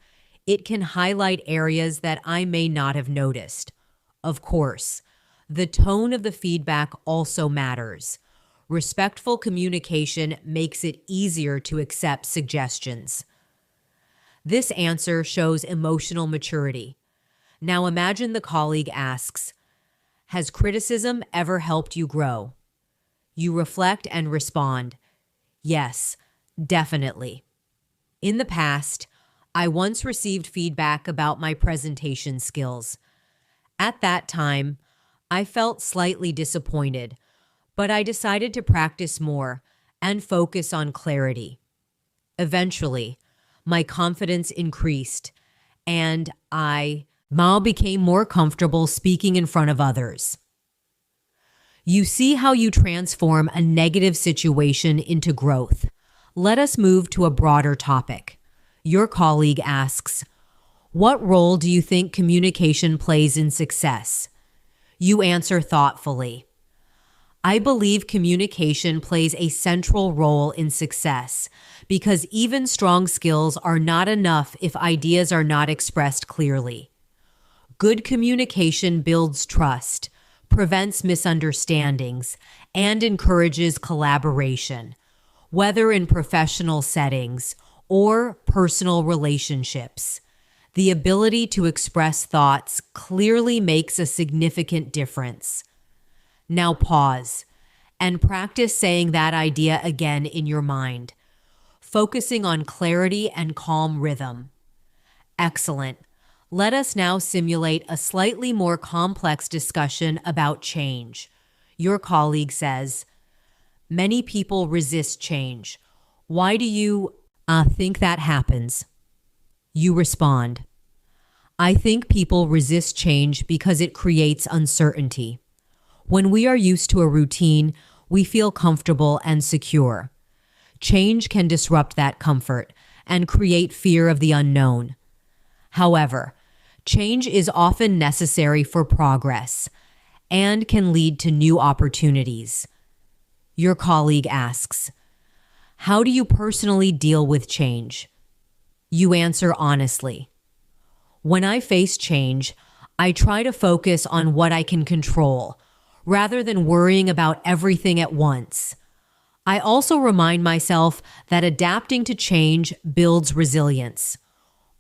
it can highlight areas that I may not have noticed. Of course, the tone of the feedback also matters. Respectful communication makes it easier to accept suggestions. This answer shows emotional maturity. Now imagine the colleague asks, has criticism ever helped you grow? You reflect and respond, yes, definitely. In the past, I once received feedback about my presentation skills. At that time, I felt slightly disappointed, but I decided to practice more and focus on clarity. Eventually, my confidence increased, and I now became more comfortable speaking in front of others. You see how you transform a negative situation into growth. Let us move to a broader topic. Your colleague asks, what role do you think communication plays in success? You answer thoughtfully. I believe communication plays a central role in success because even strong skills are not enough if ideas are not expressed clearly. Good communication builds trust, prevents misunderstandings, and encourages collaboration, whether in professional settings or personal relationships. The ability to express thoughts clearly makes a significant difference. Now pause and practice saying that idea again in your mind, focusing on clarity and calm rhythm. Excellent. Let us now simulate a slightly more complex discussion about change. Your colleague says, many people resist change. Why do you think that happens? You respond, I think people resist change because it creates uncertainty. When we are used to a routine, we feel comfortable and secure. Change can disrupt that comfort and create fear of the unknown. However, change is often necessary for progress and can lead to new opportunities. Your colleague asks, how do you personally deal with change? You answer honestly. When I face change, I try to focus on what I can control, rather than worrying about everything at once. I also remind myself that adapting to change builds resilience.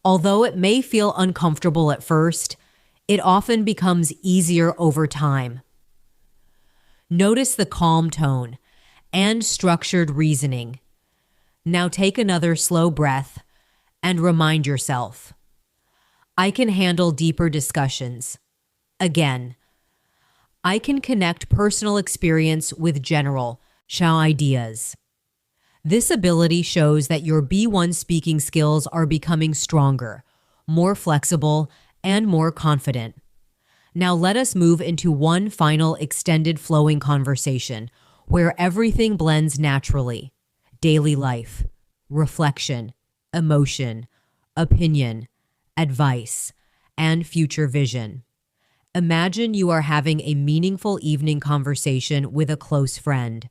Although it may feel uncomfortable at first, it often becomes easier over time. Notice the calm tone and structured reasoning. Now take another slow breath and remind yourself, I can handle deeper discussions. Again, I can connect personal experience with general ideas. This ability shows that your B1 speaking skills are becoming stronger, more flexible, and more confident. Now let us move into one final extended flowing conversation where everything blends naturally. Daily life, reflection, emotion, opinion, advice, and future vision. Imagine you are having a meaningful evening conversation with a close friend.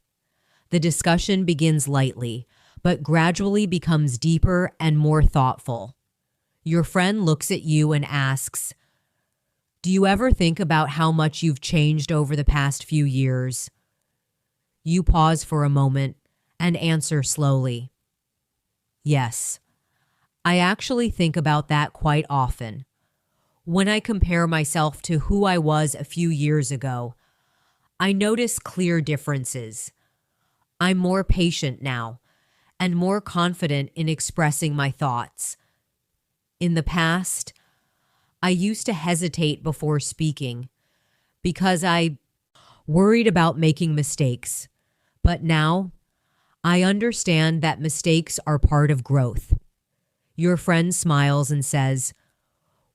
The discussion begins lightly, but gradually becomes deeper and more thoughtful. Your friend looks at you and asks, do you ever think about how much you've changed over the past few years? You pause for a moment and answer slowly. Yes, I actually think about that quite often. When I compare myself to who I was a few years ago, I notice clear differences. I'm more patient now and more confident in expressing my thoughts. In the past, I used to hesitate before speaking because I worried about making mistakes. But now, I understand that mistakes are part of growth. Your friend smiles and says,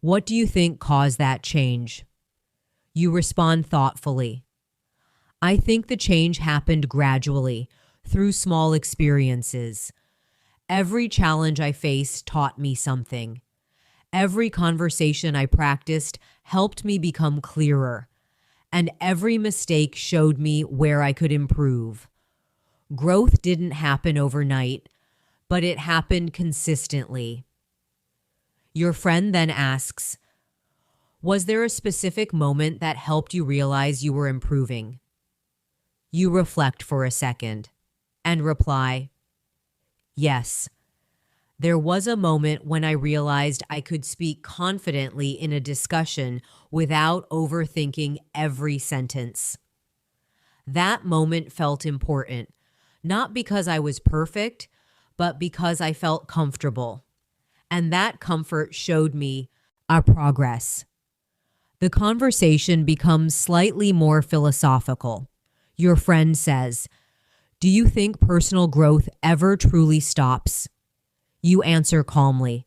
"What do you think caused that change?" You respond thoughtfully, "I think the change happened gradually, through small experiences. Every challenge I faced taught me something. Every conversation I practiced helped me become clearer, and every mistake showed me where I could improve. Growth didn't happen overnight, but it happened consistently." Your friend then asks, "Was there a specific moment that helped you realize you were improving?" You reflect for a second and reply, "Yes. There was a moment when I realized I could speak confidently in a discussion without overthinking every sentence. That moment felt important, not because I was perfect, but because I felt comfortable. And that comfort showed me our progress." The conversation becomes slightly more philosophical. Your friend says, "Do you think personal growth ever truly stops?" You answer calmly,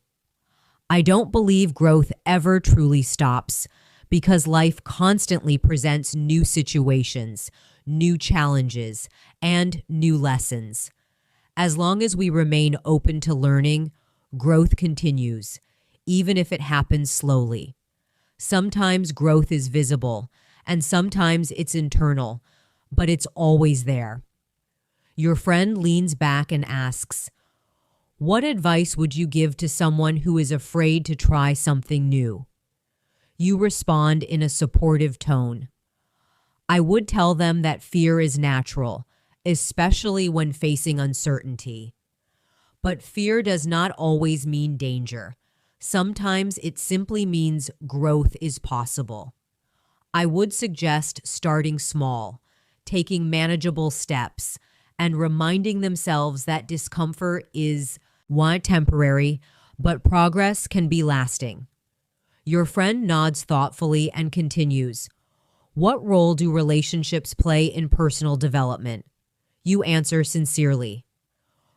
"I don't believe growth ever truly stops because life constantly presents new situations, new challenges, and new lessons. As long as we remain open to learning, growth continues, even if it happens slowly. Sometimes growth is visible, and sometimes it's internal, but it's always there." Your friend leans back and asks, "What advice would you give to someone who is afraid to try something new?" You respond in a supportive tone. "I would tell them that fear is natural, especially when facing uncertainty. But fear does not always mean danger. Sometimes it simply means growth is possible. I would suggest starting small, taking manageable steps, and reminding themselves that discomfort is temporary, but progress can be lasting." Your friend nods thoughtfully and continues, "What role do relationships play in personal development?" You answer sincerely,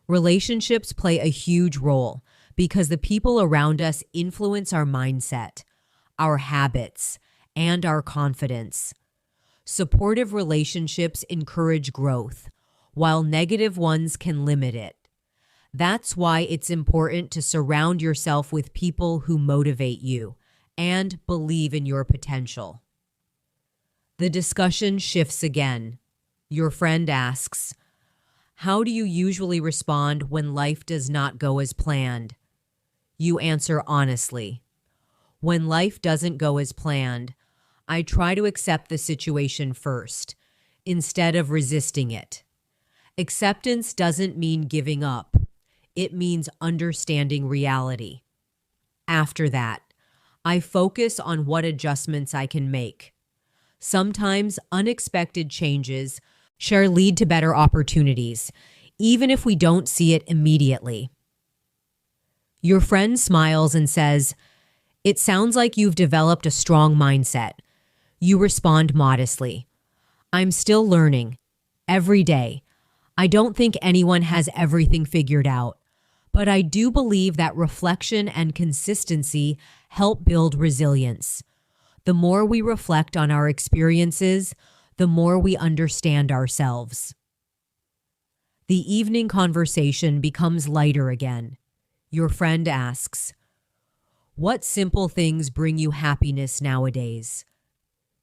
"Relationships play a huge role because the people around us influence our mindset, our habits, and our confidence. Supportive relationships encourage growth, while negative ones can limit it. That's why it's important to surround yourself with people who motivate you and believe in your potential." The discussion shifts again. Your friend asks, "How do you usually respond when life does not go as planned?" You answer honestly, "When life doesn't go as planned, I try to accept the situation first, instead of resisting it. Acceptance doesn't mean giving up. It means understanding reality. After that, I focus on what adjustments I can make. Sometimes unexpected changes sure lead to better opportunities, even if we don't see it immediately." Your friend smiles and says, "It sounds like you've developed a strong mindset." You respond modestly, "I'm still learning. Every day. I don't think anyone has everything figured out, but I do believe that reflection and consistency help build resilience. The more we reflect on our experiences, the more we understand ourselves." The evening conversation becomes lighter again. Your friend asks, "What simple things bring you happiness nowadays?"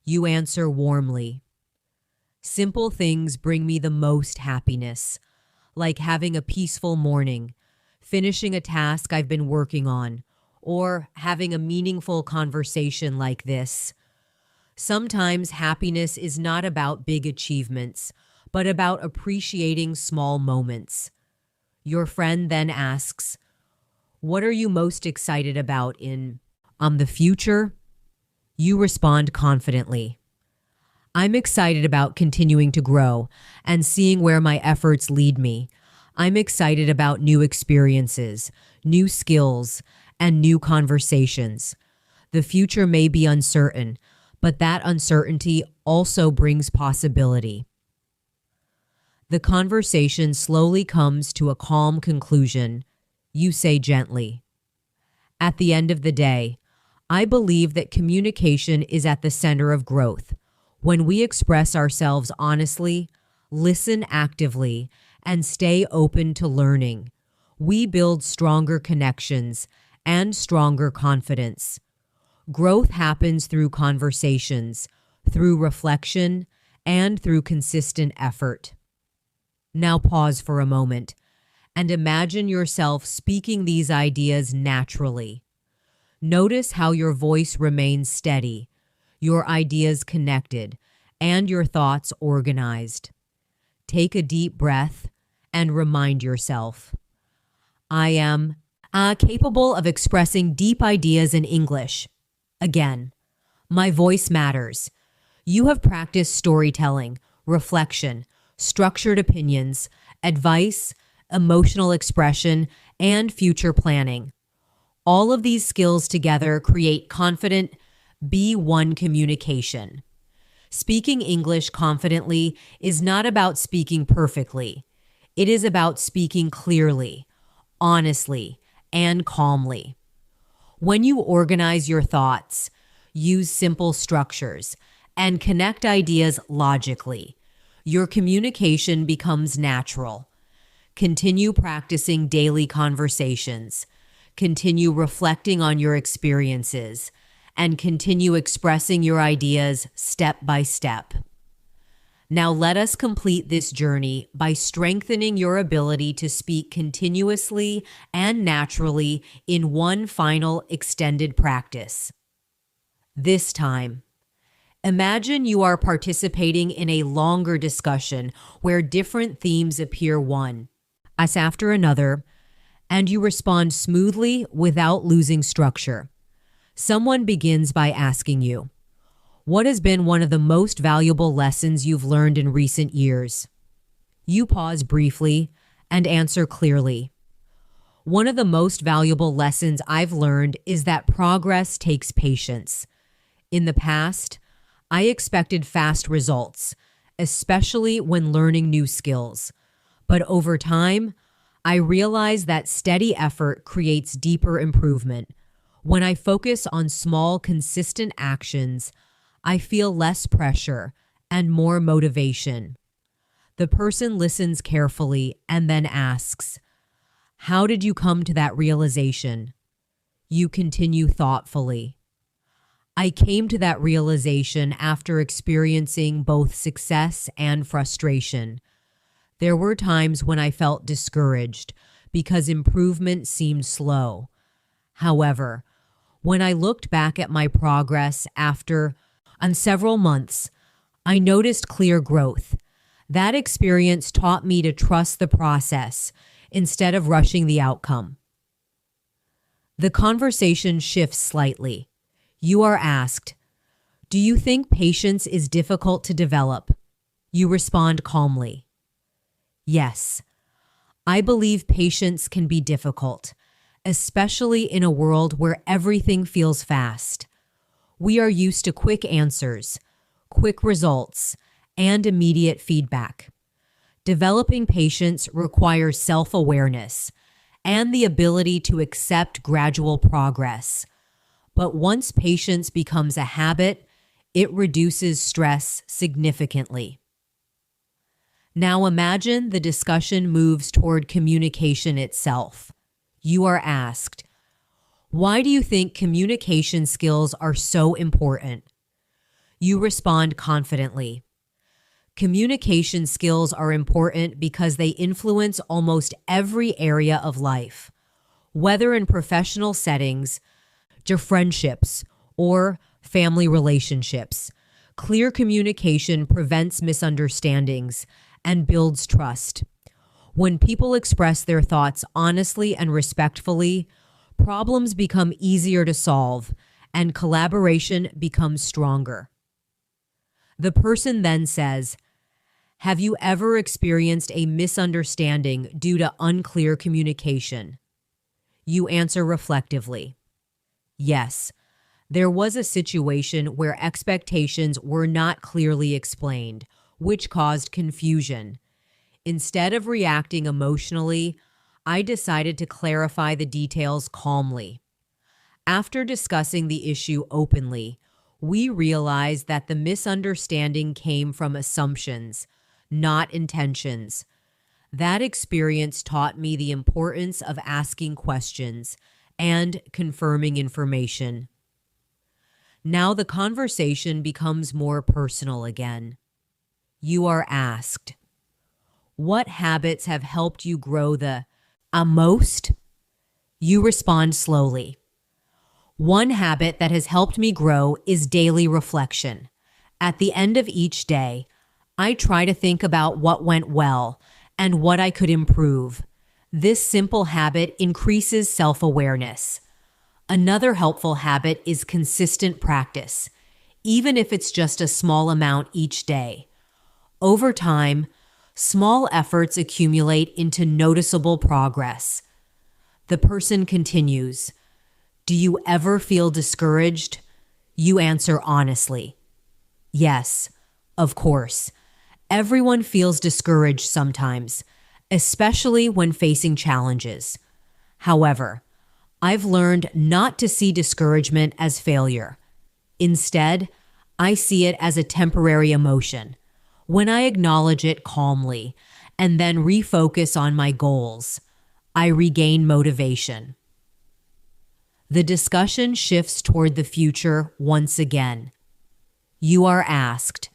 You answer warmly, "Simple things bring me the most happiness, like having a peaceful morning, finishing a task I've been working on, or having a meaningful conversation like this. Sometimes happiness is not about big achievements, but about appreciating small moments." Your friend then asks, "What are you most excited about in the future?" You respond confidently, "I'm excited about continuing to grow and seeing where my efforts lead me. I'm excited about new experiences, new skills, and new conversations. The future may be uncertain, but that uncertainty also brings possibility. The conversation slowly comes to a calm conclusion. You say gently, "At the end of the day, I believe that communication is at the center of growth. When we express ourselves honestly, listen actively, and stay open to learning, we build stronger connections and stronger confidence. Growth happens through conversations, through reflection, and through consistent effort." Now pause for a moment and imagine yourself speaking these ideas naturally. Notice how your voice remains steady, your ideas connected, and your thoughts organized. Take a deep breath and remind yourself, "I am capable of expressing deep ideas in English." Again, my voice matters. You have practiced storytelling, reflection, structured opinions, advice, emotional expression, and future planning. All of these skills together create confident B1 communication. Speaking English confidently is not about speaking perfectly. It is about speaking clearly, honestly, and calmly. When you organize your thoughts, use simple structures, and connect ideas logically, your communication becomes natural. Continue practicing daily conversations. Continue reflecting on your experiences, and continue expressing your ideas step by step. Now let us complete this journey by strengthening your ability to speak continuously and naturally in one final extended practice. This time, imagine you are participating in a longer discussion where different themes appear one as after another, and you respond smoothly without losing structure. Someone begins by asking you, "What has been one of the most valuable lessons you've learned in recent years?" You pause briefly and answer clearly. "One of the most valuable lessons I've learned is that progress takes patience. In the past, I expected fast results, especially when learning new skills. But over time, I realized that steady effort creates deeper improvement. When I focus on small, consistent actions, I feel less pressure and more motivation." The person listens carefully and then asks, "How did you come to that realization?" You continue thoughtfully. "I came to that realization after experiencing both success and frustration. There were times when I felt discouraged because improvement seemed slow. However, when I looked back at my progress on several months, I noticed clear growth. That experience taught me to trust the process instead of rushing the outcome." The conversation shifts slightly. You are asked, "Do you think patience is difficult to develop?" You respond calmly, "Yes, I believe patience can be difficult, especially in a world where everything feels fast. We are used to quick answers, quick results, and immediate feedback. Developing patience requires self-awareness and the ability to accept gradual progress. But once patience becomes a habit, it reduces stress significantly." Now imagine the discussion moves toward communication itself. You are asked, "Why do you think communication skills are so important?" You respond confidently, "Communication skills are important because they influence almost every area of life, whether in professional settings, to friendships, or family relationships. Clear communication prevents misunderstandings and builds trust. When people express their thoughts honestly and respectfully, problems become easier to solve and collaboration becomes stronger." The person then says, "Have you ever experienced a misunderstanding due to unclear communication?" You answer reflectively, "Yes, There was a situation where expectations were not clearly explained, which caused confusion. Instead of reacting emotionally, I decided to clarify the details calmly. After discussing the issue openly, we realized that the misunderstanding came from assumptions, not intentions. That experience taught me the importance of asking questions and confirming information. Now the conversation becomes more personal again. You are asked, what habits have helped you grow the most? You respond slowly. One habit that has helped me grow is daily reflection. At the end of each day, I try to think about what went well and what I could improve. This simple habit increases self-awareness. Another helpful habit is consistent practice, even if it's just a small amount each day. Over time, small efforts accumulate into noticeable progress. The person continues, do you ever feel discouraged? You answer honestly. Yes, of course. Everyone feels discouraged sometimes, especially when facing challenges. However, I've learned not to see discouragement as failure. Instead, I see it as a temporary emotion. When I acknowledge it calmly and then refocus on my goals, I regain motivation. The discussion shifts toward the future once again. You are asked,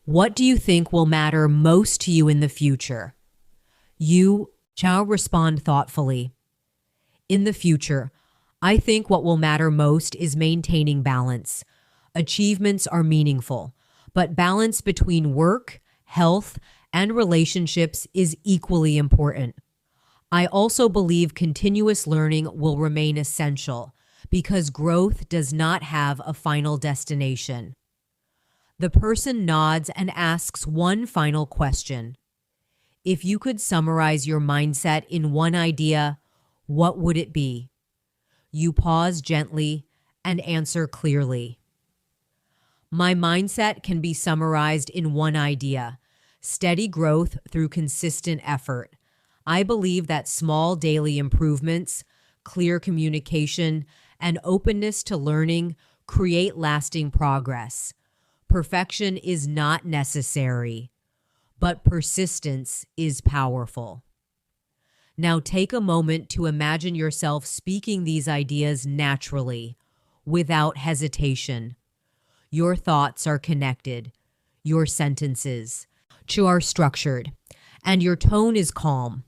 what do you think will matter most to you in the future? You shall respond thoughtfully. In the future, I think what will matter most is maintaining balance. Achievements are meaningful, but balance between work, health, and relationships is equally important. I also believe continuous learning will remain essential because growth does not have a final destination. The person nods and asks one final question. If you could summarize your mindset in one idea, what would it be? You pause gently and answer clearly. My mindset can be summarized in one idea: steady growth through consistent effort. I believe that small daily improvements, clear communication, and openness to learning create lasting progress. Perfection is not necessary, but persistence is powerful. Now take a moment to imagine yourself speaking these ideas naturally, without hesitation. Your thoughts are connected, your sentences are structured, and your tone is calm.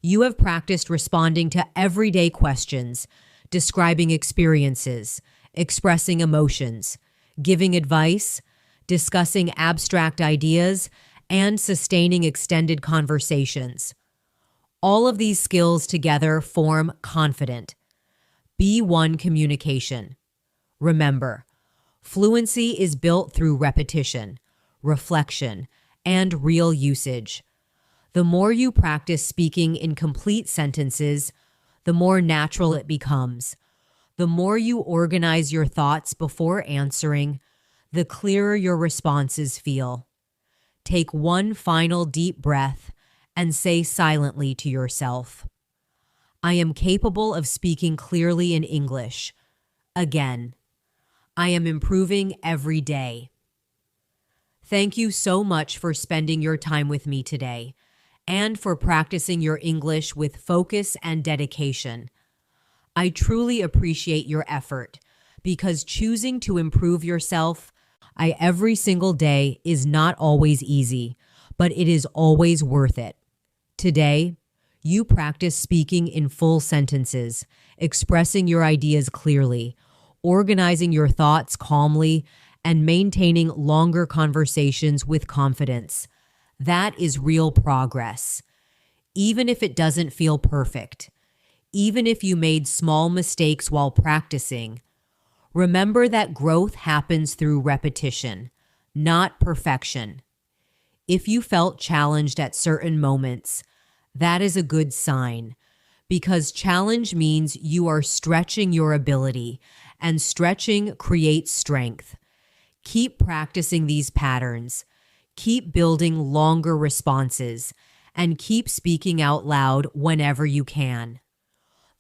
You have practiced responding to everyday questions, describing experiences, expressing emotions, giving advice, discussing abstract ideas, and sustaining extended conversations. All of these skills together form confident, B1 communication. Remember, fluency is built through repetition, reflection, and real usage. The more you practice speaking in complete sentences, the more natural it becomes. The more you organize your thoughts before answering, the clearer your responses feel. Take one final deep breath and say silently to yourself, I am capable of speaking clearly in English. Again, I am improving every day. Thank you so much for spending your time with me today and for practicing your English with focus and dedication. I truly appreciate your effort because choosing to improve yourself every single day is not always easy, but it is always worth it. Today, you practice speaking in full sentences, expressing your ideas clearly, organizing your thoughts calmly, and maintaining longer conversations with confidence. That is real progress. Even if it doesn't feel perfect, even if you made small mistakes while practicing, remember that growth happens through repetition, not perfection. If you felt challenged at certain moments, that is a good sign, because challenge means you are stretching your ability and stretching creates strength. Keep practicing these patterns. Keep building longer responses, and keep speaking out loud whenever you can.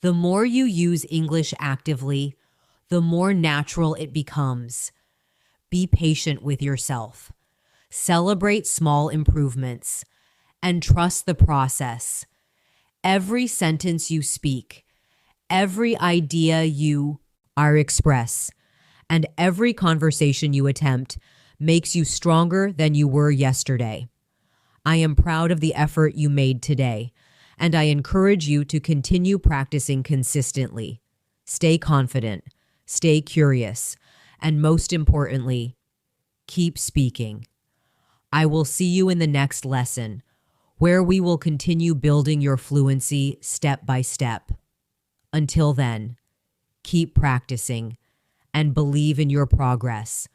The more you use English actively, the more natural it becomes. Be patient with yourself. Celebrate small improvements and trust the process. Every sentence you speak, every idea you express, and every conversation you attempt makes you stronger than you were yesterday. I am proud of the effort you made today, and I encourage you to continue practicing consistently. Stay confident, stay curious, and most importantly, keep speaking. I will see you in the next lesson, where we will continue building your fluency step by step. Until then, keep practicing and believe in your progress.